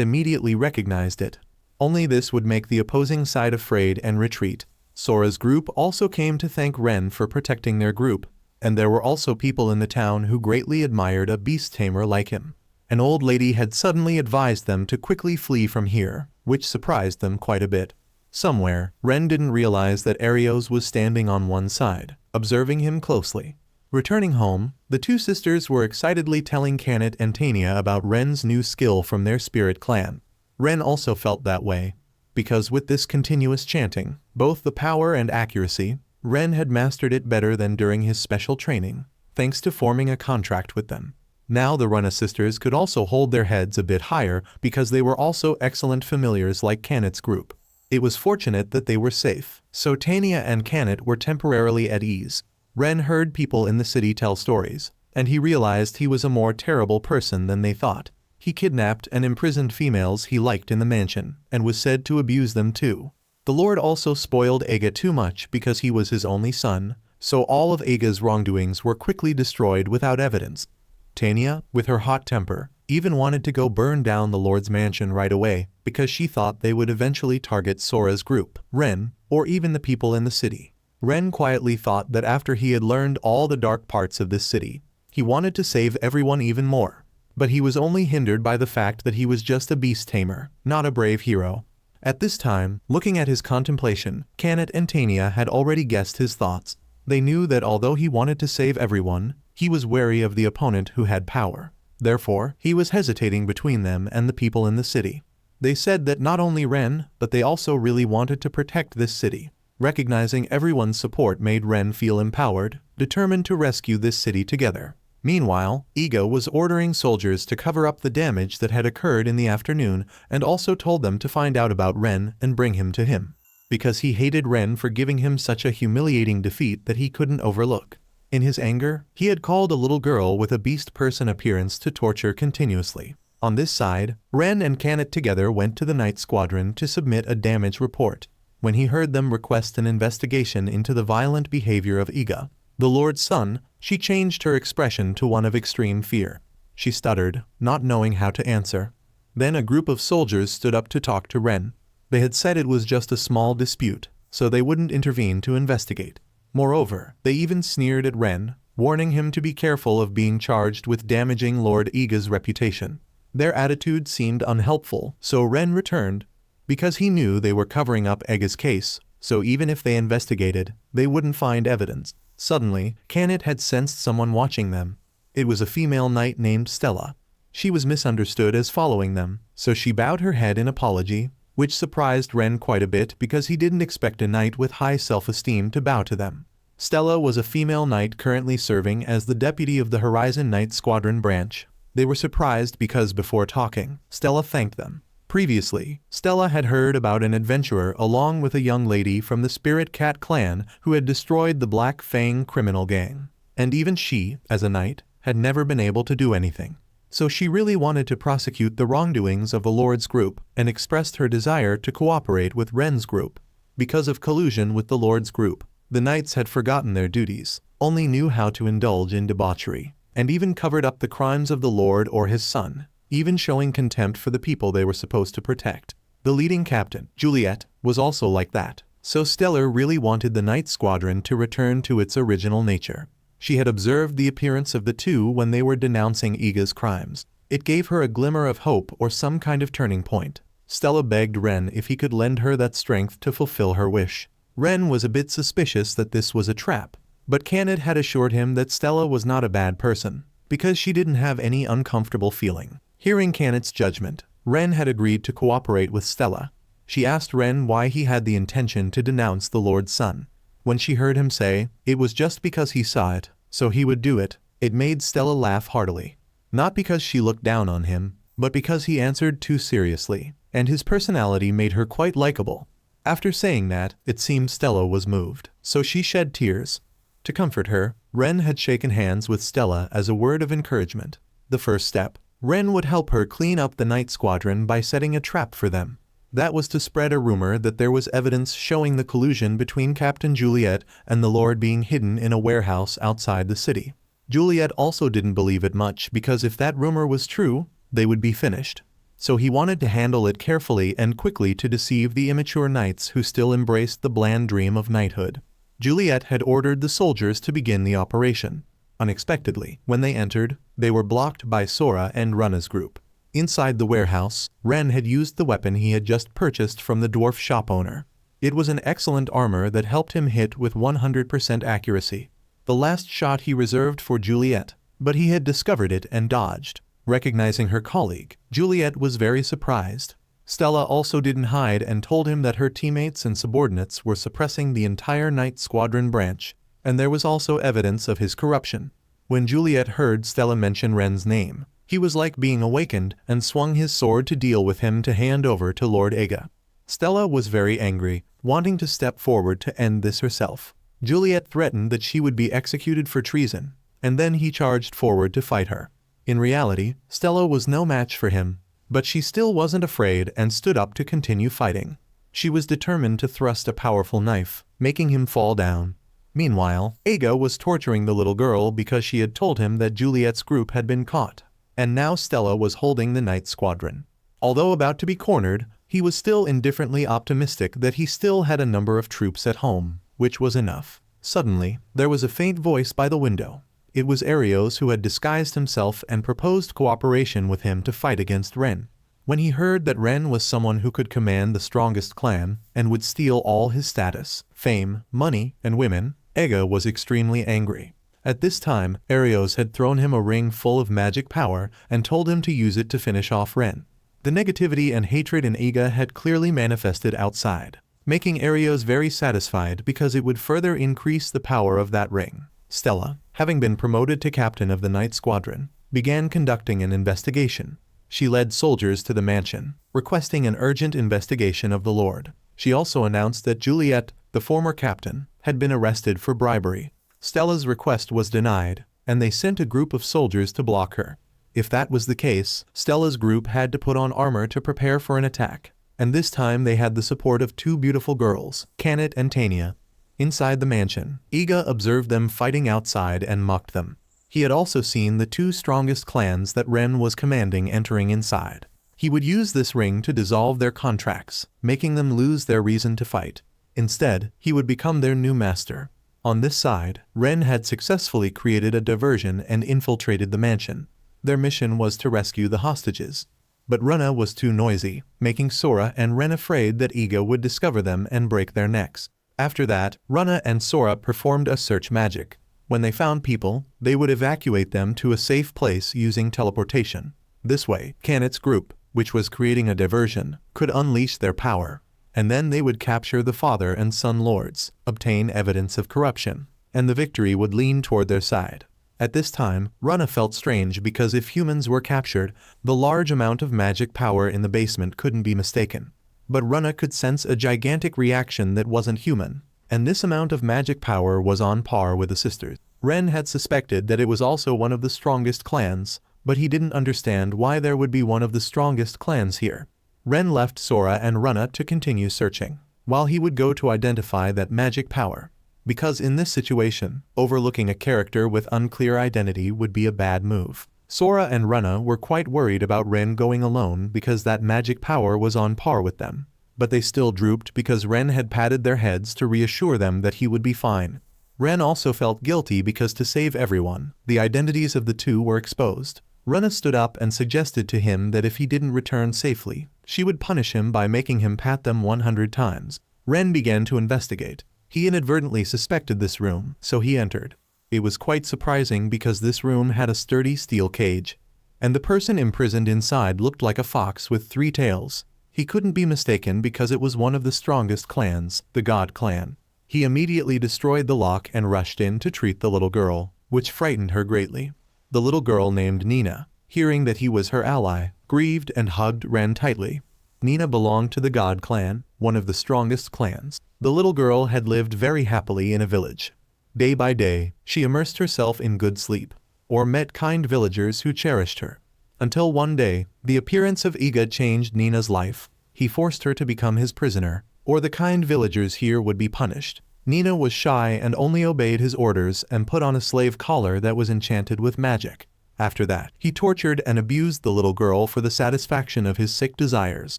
immediately recognized it. Only this would make the opposing side afraid and retreat. Sora's group also came to thank Ren for protecting their group, and there were also people in the town who greatly admired a beast tamer like him. An old lady had suddenly advised them to quickly flee from here, which surprised them quite a bit. Somewhere, Ren didn't realize that Arios was standing on one side, observing him closely. Returning home, the two sisters were excitedly telling Kanat and Tania about Ren's new skill from their spirit clan. Ren also felt that way, because with this continuous chanting, both the power and accuracy, Ren had mastered it better than during his special training, thanks to forming a contract with them. Now the Runa sisters could also hold their heads a bit higher because they were also excellent familiars like Kanat's group. It was fortunate that they were safe, so Tania and Kanat were temporarily at ease. Ren heard people in the city tell stories, and he realized he was a more terrible person than they thought. He kidnapped and imprisoned females he liked in the mansion, and was said to abuse them too. The Lord also spoiled Aga too much because he was his only son, so all of Aga's wrongdoings were quickly destroyed without evidence. Tania, with her hot temper, even wanted to go burn down the Lord's mansion right away because she thought they would eventually target Sora's group, Ren, or even the people in the city. Ren quietly thought that after he had learned all the dark parts of this city, he wanted to save everyone even more. But he was only hindered by the fact that he was just a beast tamer, not a brave hero. At this time, looking at his contemplation, Kanat and Tania had already guessed his thoughts. They knew that although he wanted to save everyone, he was wary of the opponent who had power. Therefore, he was hesitating between them and the people in the city. They said that not only Ren, but they also really wanted to protect this city. Recognizing everyone's support made Ren feel empowered, determined to rescue this city together. Meanwhile, Iga was ordering soldiers to cover up the damage that had occurred in the afternoon and also told them to find out about Ren and bring him to him, because he hated Ren for giving him such a humiliating defeat that he couldn't overlook. In his anger, he had called a little girl with a beast person appearance to torture continuously. On this side, Ren and Kanat together went to the night squadron to submit a damage report. When he heard them request an investigation into the violent behavior of Iga, the Lord's son, she changed her expression to one of extreme fear. She stuttered, not knowing how to answer. Then a group of soldiers stood up to talk to Ren. They had said it was just a small dispute, so they wouldn't intervene to investigate. Moreover, they even sneered at Ren, warning him to be careful of being charged with damaging Lord Iga's reputation. Their attitude seemed unhelpful, so Ren returned, because he knew they were covering up Iga's case, so even if they investigated, they wouldn't find evidence. Suddenly, Kanat had sensed someone watching them. It was a female knight named Stella. She was misunderstood as following them, so she bowed her head in apology, which surprised Ren quite a bit because he didn't expect a knight with high self-esteem to bow to them. Stella was a female knight currently serving as the deputy of the Horizon Knight Squadron branch. They were surprised because before talking, Stella thanked them. Previously, Stella had heard about an adventurer along with a young lady from the Spirit Cat clan who had destroyed the Black Fang criminal gang. And even she, as a knight, had never been able to do anything. So she really wanted to prosecute the wrongdoings of the Lord's group and expressed her desire to cooperate with Ren's group. Because of collusion with the Lord's group, the knights had forgotten their duties, only knew how to indulge in debauchery, and even covered up the crimes of the Lord or his son, even showing contempt for the people they were supposed to protect. The leading captain, Juliet, was also like that, so Stellar really wanted the Knight Squadron to return to its original nature. She had observed the appearance of the two when they were denouncing Iga's crimes. It gave her a glimmer of hope or some kind of turning point. Stella begged Ren if he could lend her that strength to fulfill her wish. Ren was a bit suspicious that this was a trap, but Kanat had assured him that Stella was not a bad person, because she didn't have any uncomfortable feeling. Hearing Kanat's judgment, Ren had agreed to cooperate with Stella. She asked Ren why he had the intention to denounce the Lord's son. When she heard him say it was just because he saw it, so he would do it, it made Stella laugh heartily. Not because she looked down on him, but because he answered too seriously, and his personality made her quite likable. After saying that, it seemed Stella was moved, so she shed tears. To comfort her, Ren had shaken hands with Stella as a word of encouragement. The first step, Ren would help her clean up the night squadron by setting a trap for them. That was to spread a rumor that there was evidence showing the collusion between Captain Juliet and the Lord being hidden in a warehouse outside the city. Juliet also didn't believe it much because if that rumor was true, they would be finished. So he wanted to handle it carefully and quickly to deceive the immature knights who still embraced the bland dream of knighthood. Juliet had ordered the soldiers to begin the operation. Unexpectedly, when they entered, they were blocked by Sora and Runna's group. Inside the warehouse, Ren had used the weapon he had just purchased from the dwarf shop owner. It was an excellent armor that helped him hit with 100% accuracy. The last shot he reserved for Juliet, but he had discovered it and dodged. Recognizing her colleague, Juliet was very surprised. Stella also didn't hide and told him that her teammates and subordinates were suppressing the entire Night Squadron branch, and there was also evidence of his corruption. When Juliet heard Stella mention Ren's name, he was like being awakened and swung his sword to deal with him to hand over to Lord Aga. Stella was very angry, wanting to step forward to end this herself. Juliet threatened that she would be executed for treason, and then he charged forward to fight her. In reality, Stella was no match for him, but she still wasn't afraid and stood up to continue fighting. She was determined to thrust a powerful knife, making him fall down. Meanwhile, Aga was torturing the little girl because she had told him that Juliet's group had been caught, and now Stella was holding the Night Squadron. Although about to be cornered, he was still indifferently optimistic that he still had a number of troops at home, which was enough. Suddenly, there was a faint voice by the window. It was Arios who had disguised himself and proposed cooperation with him to fight against Ren. When he heard that Ren was someone who could command the strongest clan and would steal all his status, fame, money, and women, Aga was extremely angry. At this time, Arios had thrown him a ring full of magic power and told him to use it to finish off Ren. The negativity and hatred in Aga had clearly manifested outside, making Arios very satisfied because it would further increase the power of that ring. Stella, having been promoted to captain of the Night Squadron, began conducting an investigation. She led soldiers to the mansion, requesting an urgent investigation of the Lord. She also announced that Juliet, the former captain, had been arrested for bribery. Stella's request was denied, and they sent a group of soldiers to block her. If that was the case, Stella's group had to put on armor to prepare for an attack, and this time they had the support of two beautiful girls, Kanat and Tanya. Inside the mansion, Iga observed them fighting outside and mocked them. He had also seen the two strongest clans that Ren was commanding entering inside. He would use this ring to dissolve their contracts, making them lose their reason to fight. Instead, he would become their new master. On this side, Ren had successfully created a diversion and infiltrated the mansion. Their mission was to rescue the hostages. But Runna was too noisy, making Sora and Ren afraid that Iga would discover them and break their necks. After that, Runna and Sora performed a search magic. When they found people, they would evacuate them to a safe place using teleportation. This way, Kanat's group, which was creating a diversion, could unleash their power. And then they would capture the father and son lords, obtain evidence of corruption, and the victory would lean toward their side. At this time, Runna felt strange because if humans were captured, the large amount of magic power in the basement couldn't be mistaken. But Runna could sense a gigantic reaction that wasn't human, and this amount of magic power was on par with the sisters. Ren had suspected that it was also one of the strongest clans, but he didn't understand why there would be one of the strongest clans here. Ren left Sora and Runna to continue searching, while he would go to identify that magic power. Because in this situation, overlooking a character with unclear identity would be a bad move. Sora and Runna were quite worried about Ren going alone because that magic power was on par with them. But they still drooped because Ren had patted their heads to reassure them that he would be fine. Ren also felt guilty because to save everyone, the identities of the two were exposed. Runna stood up and suggested to him that if he didn't return safely, she would punish him by making him pat them 100 times. Ren began to investigate. He inadvertently suspected this room, so he entered. It was quite surprising because this room had a sturdy steel cage, and the person imprisoned inside looked like a fox with 3 tails. He couldn't be mistaken because it was one of the strongest clans, the God clan. He immediately destroyed the lock and rushed in to treat the little girl, which frightened her greatly. The little girl named Nina, hearing that he was her ally, grieved and hugged Ren tightly. Nina belonged to the God clan, one of the strongest clans. The little girl had lived very happily in a village. Day by day, she immersed herself in good sleep, or met kind villagers who cherished her. Until one day, the appearance of Iga changed Nina's life. He forced her to become his prisoner, or the kind villagers here would be punished. Nina was shy and only obeyed his orders and put on a slave collar that was enchanted with magic. After that, he tortured and abused the little girl for the satisfaction of his sick desires.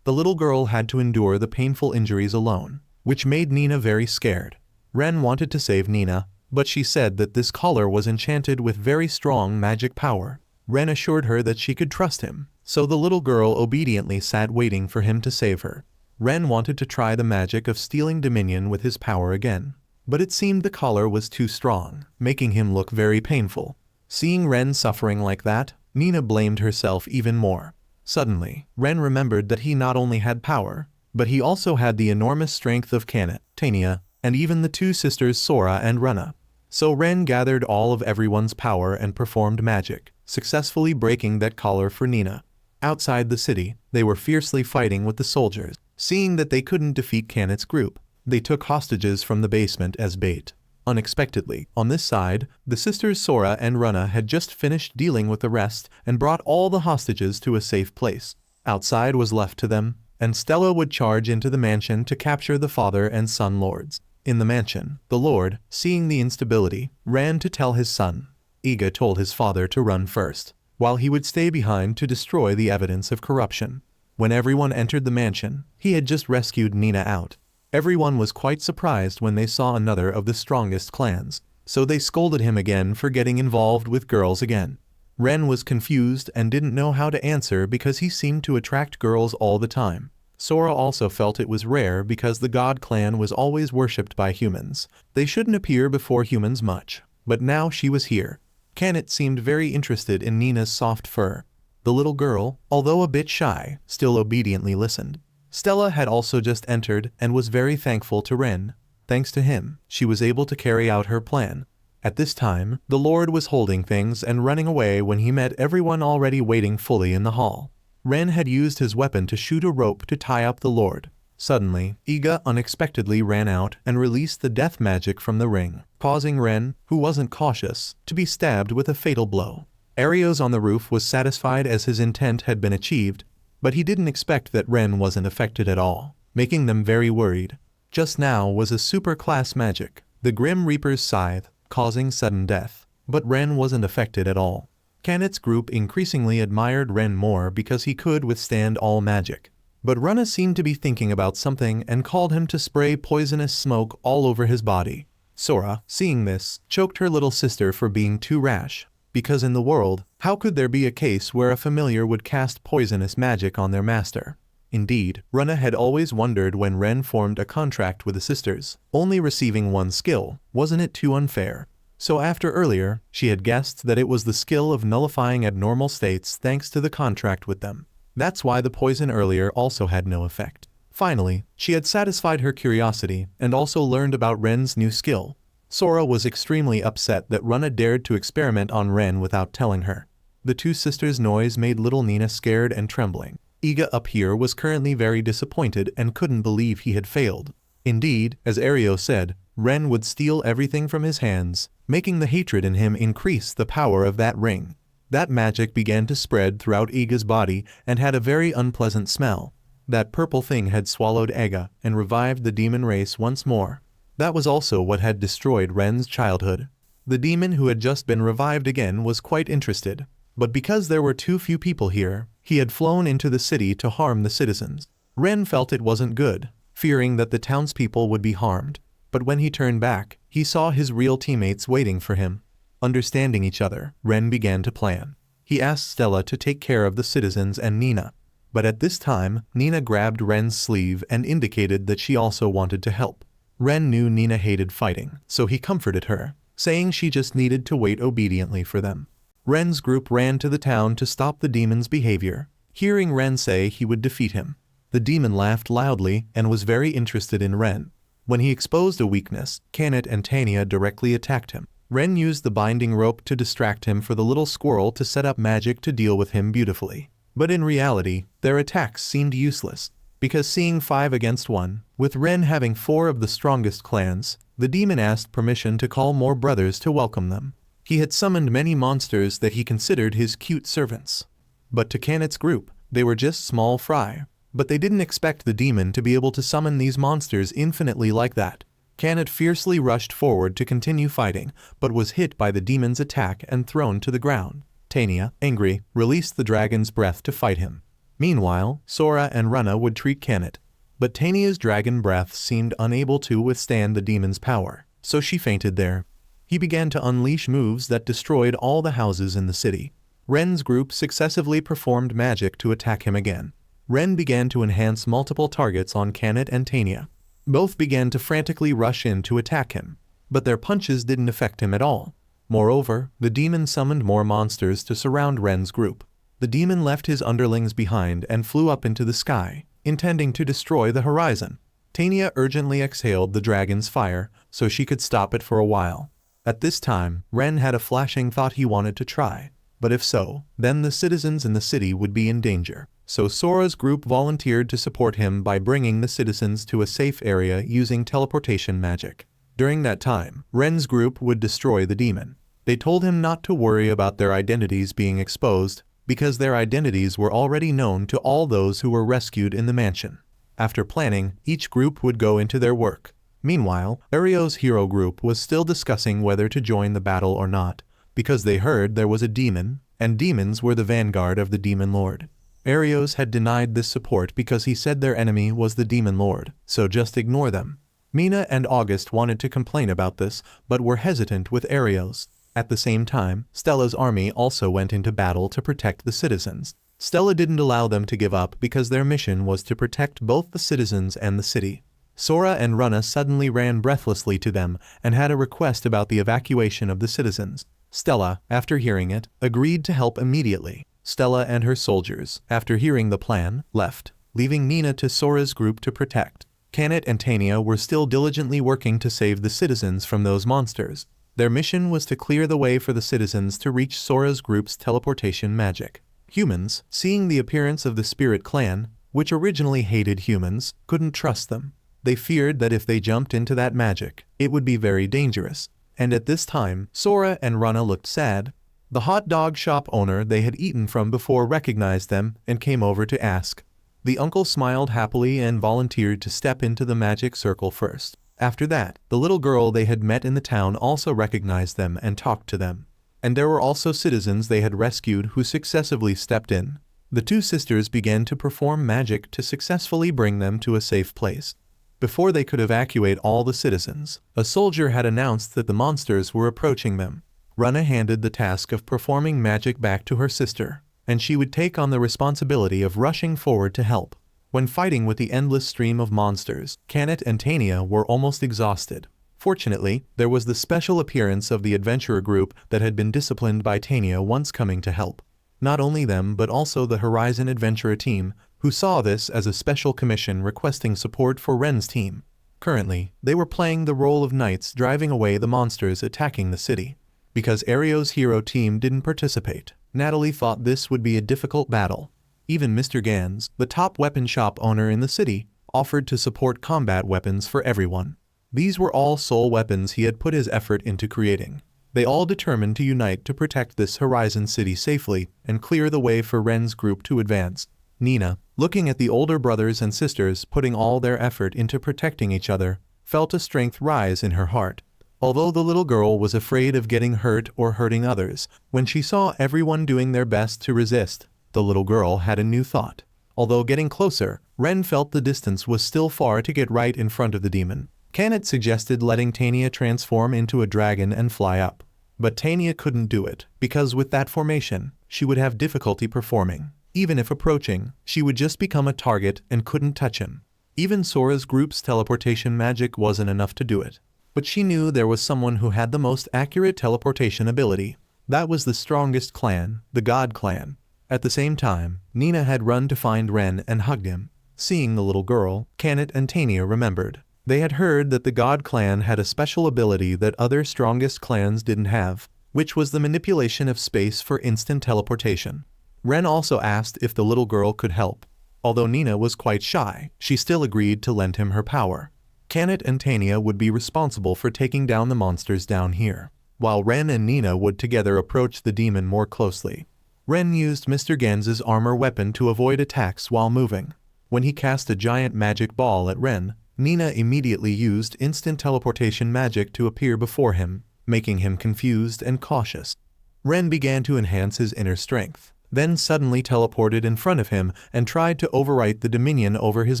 The little girl had to endure the painful injuries alone, which made Nina very scared. Ren wanted to save Nina, but she said that this collar was enchanted with very strong magic power. Ren assured her that she could trust him, so the little girl obediently sat waiting for him to save her. Ren wanted to try the magic of stealing dominion with his power again, but it seemed the collar was too strong, making him look very painful. Seeing Ren suffering like that, Nina blamed herself even more. Suddenly, Ren remembered that he not only had power, but he also had the enormous strength of Kanet, Tania, and even the two sisters Sora and Rana. So Ren gathered all of everyone's power and performed magic, successfully breaking that collar for Nina. Outside the city, they were fiercely fighting with the soldiers. Seeing that they couldn't defeat Kanet's group, they took hostages from the basement as bait. Unexpectedly, on this side, the sisters Sora and Rana had just finished dealing with the rest and brought all the hostages to a safe place. Outside was left to them, and Stella would charge into the mansion to capture the father and son lords. In the mansion, the lord, seeing the instability, ran to tell his son. Iga told his father to run first, while he would stay behind to destroy the evidence of corruption. When everyone entered the mansion, he had just rescued Nina out. Everyone was quite surprised when they saw another of the strongest clans, so they scolded him again for getting involved with girls again. Ren was confused and didn't know how to answer because he seemed to attract girls all the time. Sora also felt it was rare because the God clan was always worshipped by humans. They shouldn't appear before humans much, but now she was here. Kanet seemed very interested in Nina's soft fur. The little girl, although a bit shy, still obediently listened. Stella had also just entered and was very thankful to Ren. Thanks to him, she was able to carry out her plan. At this time, the Lord was holding things and running away when he met everyone already waiting fully in the hall. Ren had used his weapon to shoot a rope to tie up the Lord. Suddenly, Iga unexpectedly ran out and released the death magic from the ring, causing Ren, who wasn't cautious, to be stabbed with a fatal blow. Arios on the roof was satisfied as his intent had been achieved, but he didn't expect that Ren wasn't affected at all, making them very worried. Just now was a super-class magic, the Grim Reaper's scythe, causing sudden death, but Ren wasn't affected at all. Kanet's group increasingly admired Ren more because he could withstand all magic. But Rana seemed to be thinking about something and called him to spray poisonous smoke all over his body. Sora, seeing this, choked her little sister for being too rash. Because in the world, how could there be a case where a familiar would cast poisonous magic on their master? Indeed, Rana had always wondered when Ren formed a contract with the sisters, only receiving one skill, wasn't it too unfair? So after earlier, she had guessed that it was the skill of nullifying abnormal states thanks to the contract with them. That's why the poison earlier also had no effect. Finally, she had satisfied her curiosity and also learned about Ren's new skill. Sora was extremely upset that Rana dared to experiment on Ren without telling her. The two sisters' noise made little Nina scared and trembling. Iga up here was currently very disappointed and couldn't believe he had failed. Indeed, as Ario said, Ren would steal everything from his hands, making the hatred in him increase the power of that ring. That magic began to spread throughout Iga's body and had a very unpleasant smell. That purple thing had swallowed Iga and revived the demon race once more. That was also what had destroyed Ren's childhood. The demon who had just been revived again was quite interested, but because there were too few people here, he had flown into the city to harm the citizens. Ren felt it wasn't good, fearing that the townspeople would be harmed. But when he turned back, he saw his real teammates waiting for him. Understanding each other, Ren began to plan. He asked Stella to take care of the citizens and Nina. But at this time, Nina grabbed Ren's sleeve and indicated that she also wanted to help. Ren knew Nina hated fighting, so he comforted her, saying she just needed to wait obediently for them. Ren's group ran to the town to stop the demon's behavior, hearing Ren say he would defeat him. The demon laughed loudly and was very interested in Ren. When he exposed a weakness, Kanet and Tania directly attacked him. Ren used the binding rope to distract him for the little squirrel to set up magic to deal with him beautifully. But in reality, their attacks seemed useless, because seeing 5 against 1, with Ren having 4 of the strongest clans, the demon asked permission to call more brothers to welcome them. He had summoned many monsters that he considered his cute servants. But to Canet's group, they were just small fry. But they didn't expect the demon to be able to summon these monsters infinitely like that. Canet fiercely rushed forward to continue fighting, but was hit by the demon's attack and thrown to the ground. Tania, angry, released the dragon's breath to fight him. Meanwhile, Sora and Runna would treat Canet. But Tania's dragon breath seemed unable to withstand the demon's power, so she fainted there. He began to unleash moves that destroyed all the houses in the city. Ren's group successively performed magic to attack him again. Ren began to enhance multiple targets on Canet and Tania. Both began to frantically rush in to attack him, but their punches didn't affect him at all. Moreover, the demon summoned more monsters to surround Ren's group. The demon left his underlings behind and flew up into the sky, intending to destroy the horizon. Tania urgently exhaled the dragon's fire so she could stop it for a while. At this time, Ren had a flashing thought he wanted to try. But if so, then the citizens in the city would be in danger. So Sora's group volunteered to support him by bringing the citizens to a safe area using teleportation magic. During that time, Ren's group would destroy the demon. They told him not to worry about their identities being exposed, because their identities were already known to all those who were rescued in the mansion. After planning, each group would go into their work. Meanwhile, Ario's hero group was still discussing whether to join the battle or not, because they heard there was a demon, and demons were the vanguard of the Demon Lord. Arios had denied this support because he said their enemy was the Demon Lord, so just ignore them. Mina and August wanted to complain about this, but were hesitant with Arios. At the same time, Stella's army also went into battle to protect the citizens. Stella didn't allow them to give up because their mission was to protect both the citizens and the city. Sora and Runna suddenly ran breathlessly to them and had a request about the evacuation of the citizens. Stella, after hearing it, agreed to help immediately. Stella and her soldiers, after hearing the plan, left, leaving Nina to Sora's group to protect. Canet and Tania were still diligently working to save the citizens from those monsters. Their mission was to clear the way for the citizens to reach Sora's group's teleportation magic. Humans, seeing the appearance of the Spirit Clan, which originally hated humans, couldn't trust them. They feared that if they jumped into that magic, it would be very dangerous. And at this time, Sora and Runna looked sad. The hot dog shop owner they had eaten from before recognized them and came over to ask. The uncle smiled happily and volunteered to step into the magic circle first. After that, the little girl they had met in the town also recognized them and talked to them. And there were also citizens they had rescued who successively stepped in. The two sisters began to perform magic to successfully bring them to a safe place. Before they could evacuate all the citizens, a soldier had announced that the monsters were approaching them. Runna handed the task of performing magic back to her sister, and she would take on the responsibility of rushing forward to help. When fighting with the endless stream of monsters, Canet and Tania were almost exhausted. Fortunately, there was the special appearance of the adventurer group that had been disciplined by Tania once coming to help. Not only them but also the Horizon Adventurer team, who saw this as a special commission requesting support for Ren's team. Currently, they were playing the role of knights driving away the monsters attacking the city. Because Ario's hero team didn't participate, Natalie thought this would be a difficult battle. Even Mr. Gans, the top weapon shop owner in the city, offered to support combat weapons for everyone. These were all soul weapons he had put his effort into creating. They all determined to unite to protect this Horizon city safely and clear the way for Ren's group to advance. Nina, looking at the older brothers and sisters putting all their effort into protecting each other, felt a strength rise in her heart. Although the little girl was afraid of getting hurt or hurting others, when she saw everyone doing their best to resist, the little girl had a new thought. Although getting closer, Ren felt the distance was still far to get right in front of the demon. Canet suggested letting Tania transform into a dragon and fly up. But Tania couldn't do it, because with that formation, she would have difficulty performing. Even if approaching, she would just become a target and couldn't touch him. Even Sora's group's teleportation magic wasn't enough to do it. But she knew there was someone who had the most accurate teleportation ability. That was the strongest clan, the God Clan. At the same time, Nina had run to find Ren and hugged him. Seeing the little girl, Canet and Tania remembered. They had heard that the God Clan had a special ability that other strongest clans didn't have, which was the manipulation of space for instant teleportation. Ren also asked if the little girl could help. Although Nina was quite shy, she still agreed to lend him her power. Tamed and Tania would be responsible for taking down the monsters down here, while Ren and Nina would together approach the demon more closely. Ren used Mr. Genz's armor weapon to avoid attacks while moving. When he cast a giant magic ball at Ren, Nina immediately used instant teleportation magic to appear before him, making him confused and cautious. Ren began to enhance his inner strength, then suddenly teleported in front of him and tried to overwrite the dominion over his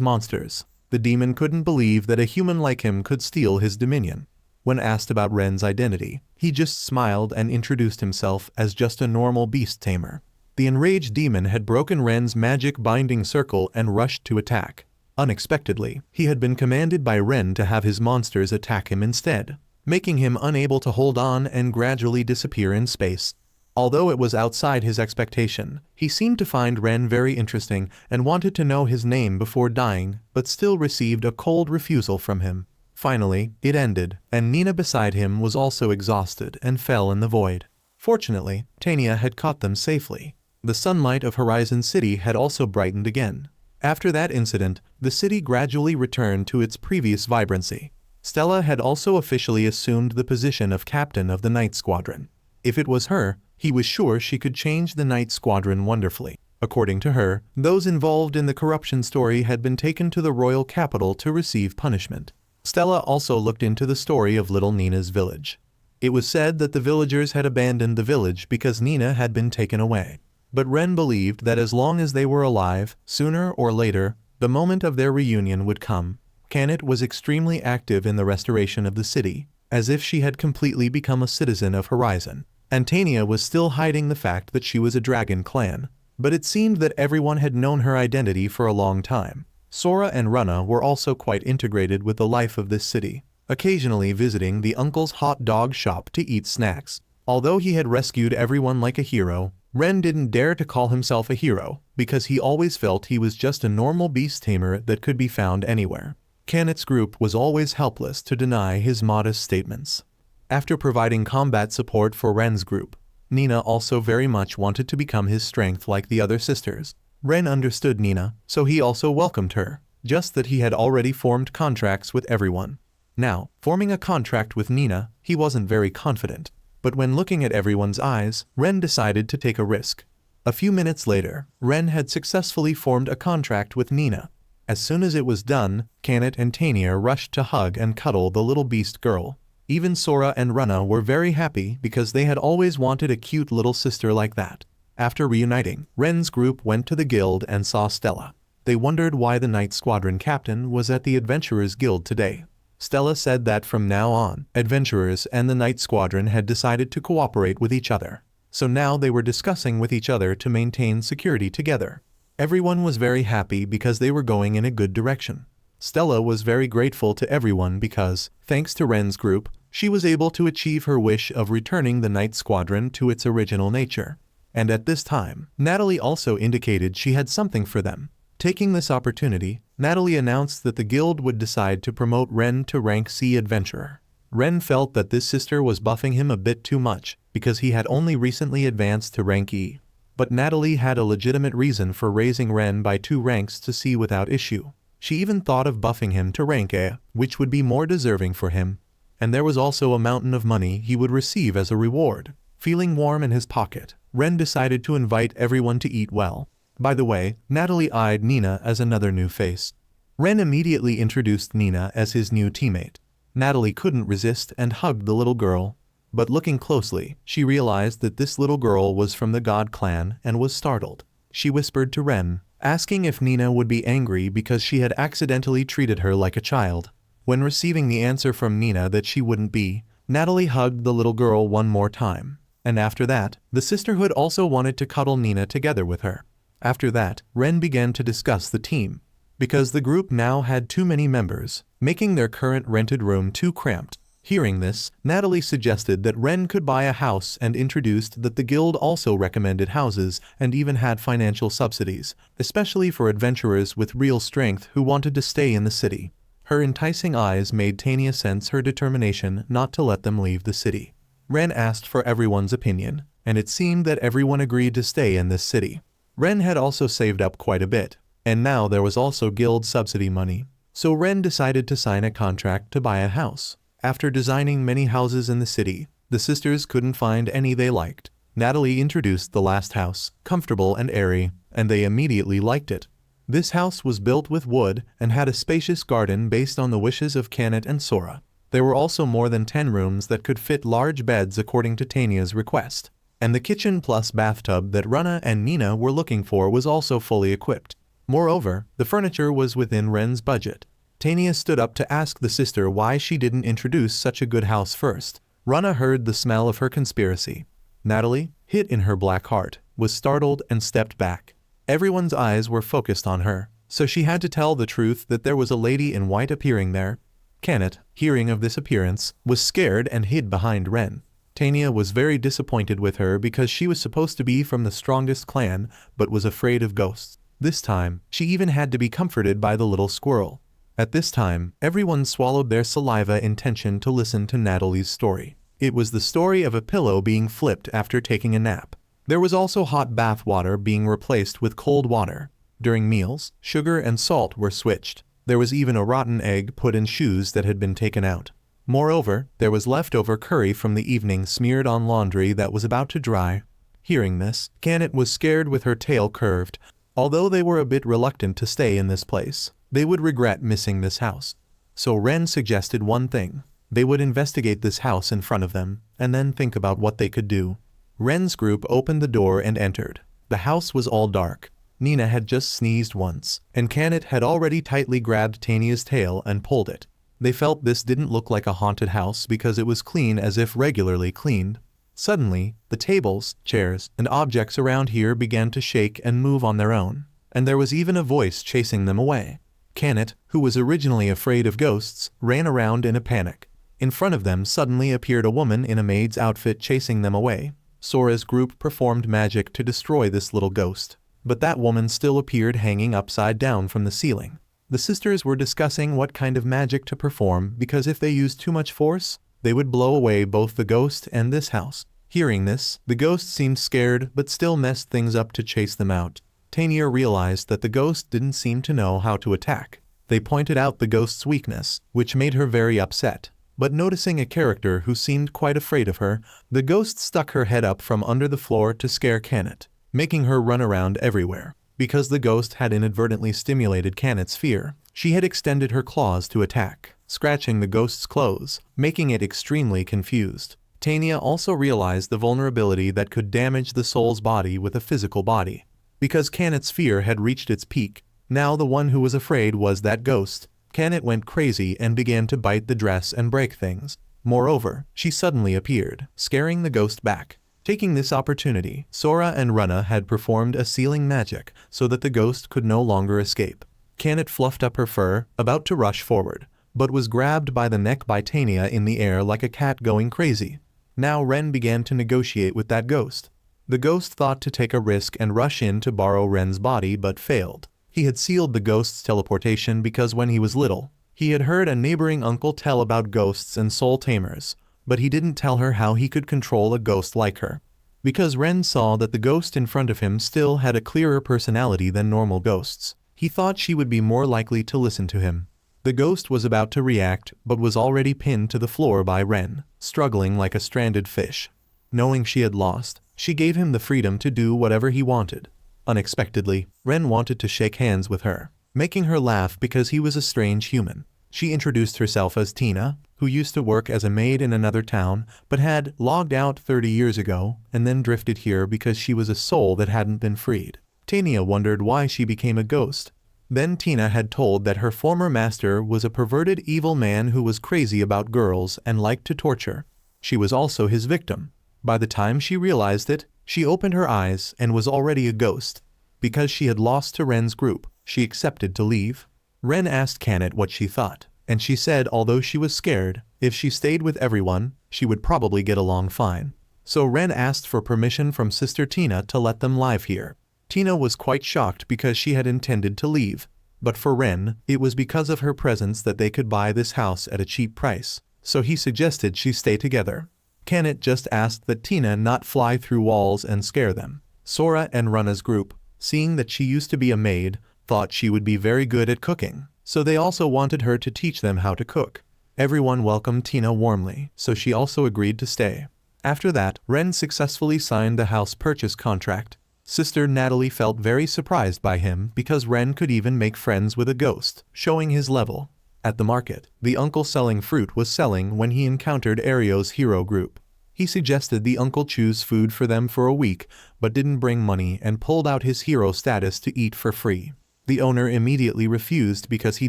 monsters. The demon couldn't believe that a human like him could steal his dominion. When asked about Ren's identity, he just smiled and introduced himself as just a normal beast tamer. The enraged demon had broken Ren's magic binding circle and rushed to attack. Unexpectedly, he had been commanded by Ren to have his monsters attack him instead, making him unable to hold on and gradually disappear in space. Although it was outside his expectation, he seemed to find Ren very interesting and wanted to know his name before dying, but still received a cold refusal from him. Finally, it ended, and Nina beside him was also exhausted and fell in the void. Fortunately, Tania had caught them safely. The sunlight of Horizon City had also brightened again. After that incident, the city gradually returned to its previous vibrancy. Stella had also officially assumed the position of captain of the Night Squadron. If it was her, he was sure she could change the Night Squadron wonderfully. According to her, those involved in the corruption story had been taken to the royal capital to receive punishment. Stella also looked into the story of little Nina's village. It was said that the villagers had abandoned the village because Nina had been taken away. But Ren believed that as long as they were alive, sooner or later, the moment of their reunion would come. Canet was extremely active in the restoration of the city, as if she had completely become a citizen of Horizon. And Tania was still hiding the fact that she was a dragon clan, but it seemed that everyone had known her identity for a long time. Sora and Rana were also quite integrated with the life of this city, occasionally visiting the uncle's hot dog shop to eat snacks. Although he had rescued everyone like a hero, Ren didn't dare to call himself a hero, because he always felt he was just a normal beast tamer that could be found anywhere. Canet's group was always helpless to deny his modest statements. After providing combat support for Ren's group, Nina also very much wanted to become his strength like the other sisters. Ren understood Nina, so he also welcomed her, just that he had already formed contracts with everyone. Now, forming a contract with Nina, he wasn't very confident. But when looking at everyone's eyes, Ren decided to take a risk. A few minutes later, Ren had successfully formed a contract with Nina. As soon as it was done, Canet and Tania rushed to hug and cuddle the little beast girl. Even Sora and Rana were very happy because they had always wanted a cute little sister like that. After reuniting, Ren's group went to the guild and saw Stella. They wondered why the Night Squadron captain was at the Adventurers Guild today. Stella said that from now on, Adventurers and the Night Squadron had decided to cooperate with each other. So now they were discussing with each other to maintain security together. Everyone was very happy because they were going in a good direction. Stella was very grateful to everyone because, thanks to Ren's group, she was able to achieve her wish of returning the Night Squadron to its original nature. And at this time, Natalie also indicated she had something for them. Taking this opportunity, Natalie announced that the guild would decide to promote Ren to rank C adventurer. Ren felt that this sister was buffing him a bit too much because he had only recently advanced to rank E. But Natalie had a legitimate reason for raising Ren by 2 ranks to C without issue. She even thought of buffing him to rank A, which would be more deserving for him. And there was also a mountain of money he would receive as a reward. Feeling warm in his pocket, Ren decided to invite everyone to eat well. By the way, Natalie eyed Nina as another new face. Ren immediately introduced Nina as his new teammate. Natalie couldn't resist and hugged the little girl. But looking closely, she realized that this little girl was from the God clan and was startled. She whispered to Ren, asking if Nina would be angry because she had accidentally treated her like a child. When receiving the answer from Nina that she wouldn't be, Natalie hugged the little girl one more time. And after that, the sisterhood also wanted to cuddle Nina together with her. After that, Ren began to discuss the team. Because the group now had too many members, making their current rented room too cramped. Hearing this, Natalie suggested that Ren could buy a house and introduced that the guild also recommended houses and even had financial subsidies, especially for adventurers with real strength who wanted to stay in the city. Her enticing eyes made Tania sense her determination not to let them leave the city. Ren asked for everyone's opinion, and it seemed that everyone agreed to stay in this city. Ren had also saved up quite a bit, and now there was also guild subsidy money. So Ren decided to sign a contract to buy a house. After designing many houses in the city, the sisters couldn't find any they liked. Natalie introduced the last house, comfortable and airy, and they immediately liked it. This house was built with wood and had a spacious garden based on the wishes of Tamed and Sora. There were also more than 10 rooms that could fit large beds according to Tanya's request. And the kitchen plus bathtub that Rana and Nina were looking for was also fully equipped. Moreover, the furniture was within Ren's budget. Tanya stood up to ask the sister why she didn't introduce such a good house first. Rana heard the smell of her conspiracy. Natalie, hit in her black heart, was startled and stepped back. Everyone's eyes were focused on her, so she had to tell the truth that there was a lady in white appearing there. Kenneth, hearing of this appearance, was scared and hid behind Ren. Tanya was very disappointed with her because she was supposed to be from the strongest clan, but was afraid of ghosts. This time, she even had to be comforted by the little squirrel. At this time, everyone swallowed their saliva in tension to listen to Natalie's story. It was the story of a pillow being flipped after taking a nap. There was also hot bath water being replaced with cold water. During meals, sugar and salt were switched. There was even a rotten egg put in shoes that had been taken out. Moreover, there was leftover curry from the evening smeared on laundry that was about to dry. Hearing this, Janet was scared with her tail curved. Although they were a bit reluctant to stay in this place, they would regret missing this house. So Ren suggested one thing. They would investigate this house in front of them, and then think about what they could do. Ren's group opened the door and entered. The house was all dark. Nina had just sneezed once, and Janet had already tightly grabbed Tanya's tail and pulled it. They felt this didn't look like a haunted house because it was clean as if regularly cleaned. Suddenly, the tables, chairs, and objects around here began to shake and move on their own, and there was even a voice chasing them away. Janet, who was originally afraid of ghosts, ran around in a panic. In front of them suddenly appeared a woman in a maid's outfit chasing them away. Sora's group performed magic to destroy this little ghost, but that woman still appeared hanging upside down from the ceiling. The sisters were discussing what kind of magic to perform because if they used too much force, they would blow away both the ghost and this house. Hearing this, the ghost seemed scared but still messed things up to chase them out. Tanya realized that the ghost didn't seem to know how to attack. They pointed out the ghost's weakness, which made her very upset. But noticing a character who seemed quite afraid of her, the ghost stuck her head up from under the floor to scare Janet, making her run around everywhere. Because the ghost had inadvertently stimulated Janet's fear, she had extended her claws to attack, scratching the ghost's clothes, making it extremely confused. Tanya also realized the vulnerability that could damage the soul's body with a physical body. Because Janet's fear had reached its peak, now the one who was afraid was that ghost. Janet went crazy and began to bite the dress and break things. Moreover, she suddenly appeared, scaring the ghost back. Taking this opportunity, Sora and Rana had performed a sealing magic so that the ghost could no longer escape. Janet fluffed up her fur, about to rush forward, but was grabbed by the neck by Tanya in the air like a cat going crazy. Now Ren began to negotiate with that ghost. The ghost thought to take a risk and rush in to borrow Ren's body but failed. He had sealed the ghost's teleportation because when he was little, he had heard a neighboring uncle tell about ghosts and soul tamers, but he didn't tell her how he could control a ghost like her. Because Ren saw that the ghost in front of him still had a clearer personality than normal ghosts, he thought she would be more likely to listen to him. The ghost was about to react but was already pinned to the floor by Ren, struggling like a stranded fish. Knowing she had lost, she gave him the freedom to do whatever he wanted. Unexpectedly, Ren wanted to shake hands with her, making her laugh because he was a strange human. She introduced herself as Tina, who used to work as a maid in another town but had logged out 30 years ago and then drifted here because she was a soul that hadn't been freed. Tanya wondered why she became a ghost. Then Tina had told that her former master was a perverted evil man who was crazy about girls and liked to torture. She was also his victim. By the time she realized it, she opened her eyes and was already a ghost. Because she had lost to Ren's group, she accepted to leave. Ren asked Janet what she thought, and she said although she was scared, if she stayed with everyone, she would probably get along fine. So Ren asked for permission from Sister Tina to let them live here. Tina was quite shocked because she had intended to leave, but for Ren, it was because of her presence that they could buy this house at a cheap price, so he suggested she stay together. Janet just asked that Tina not fly through walls and scare them. Sora and Rana's group seeing that she used to be a maid, thought she would be very good at cooking, so they also wanted her to teach them how to cook. Everyone welcomed Tina warmly, so she also agreed to stay. After that, Ren successfully signed the house purchase contract. Sister Natalie felt very surprised by him because Ren could even make friends with a ghost, showing his level. At the market, the uncle selling fruit was selling when he encountered Ario's hero group. He suggested the uncle choose food for them for a week, but didn't bring money and pulled out his hero status to eat for free. The owner immediately refused because he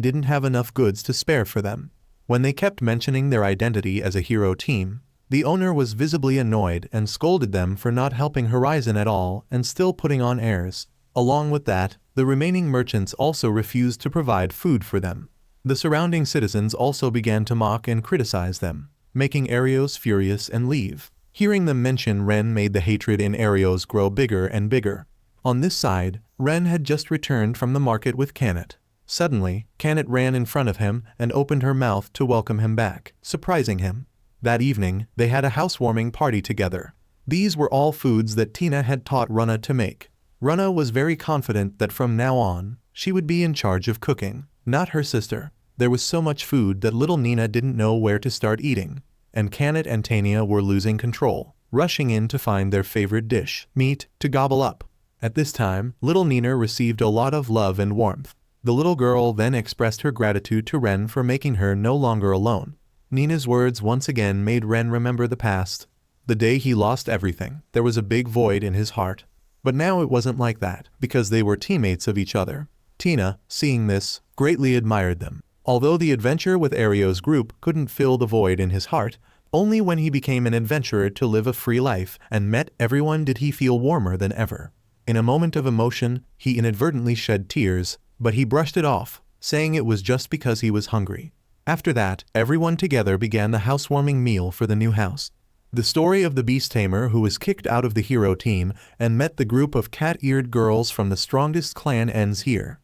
didn't have enough goods to spare for them. When they kept mentioning their identity as a hero team, the owner was visibly annoyed and scolded them for not helping Horizon at all and still putting on airs. Along with that, the remaining merchants also refused to provide food for them. The surrounding citizens also began to mock and criticize them, making Arios furious and leave. Hearing them mention Ren made the hatred in Arios grow bigger and bigger. On this side, Ren had just returned from the market with Canet. Suddenly, Canet ran in front of him and opened her mouth to welcome him back, surprising him. That evening, they had a housewarming party together. These were all foods that Tina had taught Runa to make. Runa was very confident that from now on, she would be in charge of cooking, not her sister. There was so much food that little Nina didn't know where to start eating, and Canet and Tania were losing control, rushing in to find their favorite dish, meat, to gobble up. At this time, little Nina received a lot of love and warmth. The little girl then expressed her gratitude to Ren for making her no longer alone. Nina's words once again made Ren remember the past. The day he lost everything, there was a big void in his heart. But now it wasn't like that, because they were teammates of each other. Tina, seeing this, greatly admired them. Although the adventure with Ario's group couldn't fill the void in his heart, only when he became an adventurer to live a free life and met everyone did he feel warmer than ever. In a moment of emotion, he inadvertently shed tears, but he brushed it off, saying it was just because he was hungry. After that, everyone together began the housewarming meal for the new house. The story of the beast tamer who was kicked out of the hero team and met the group of cat-eared girls from the strongest clan ends here.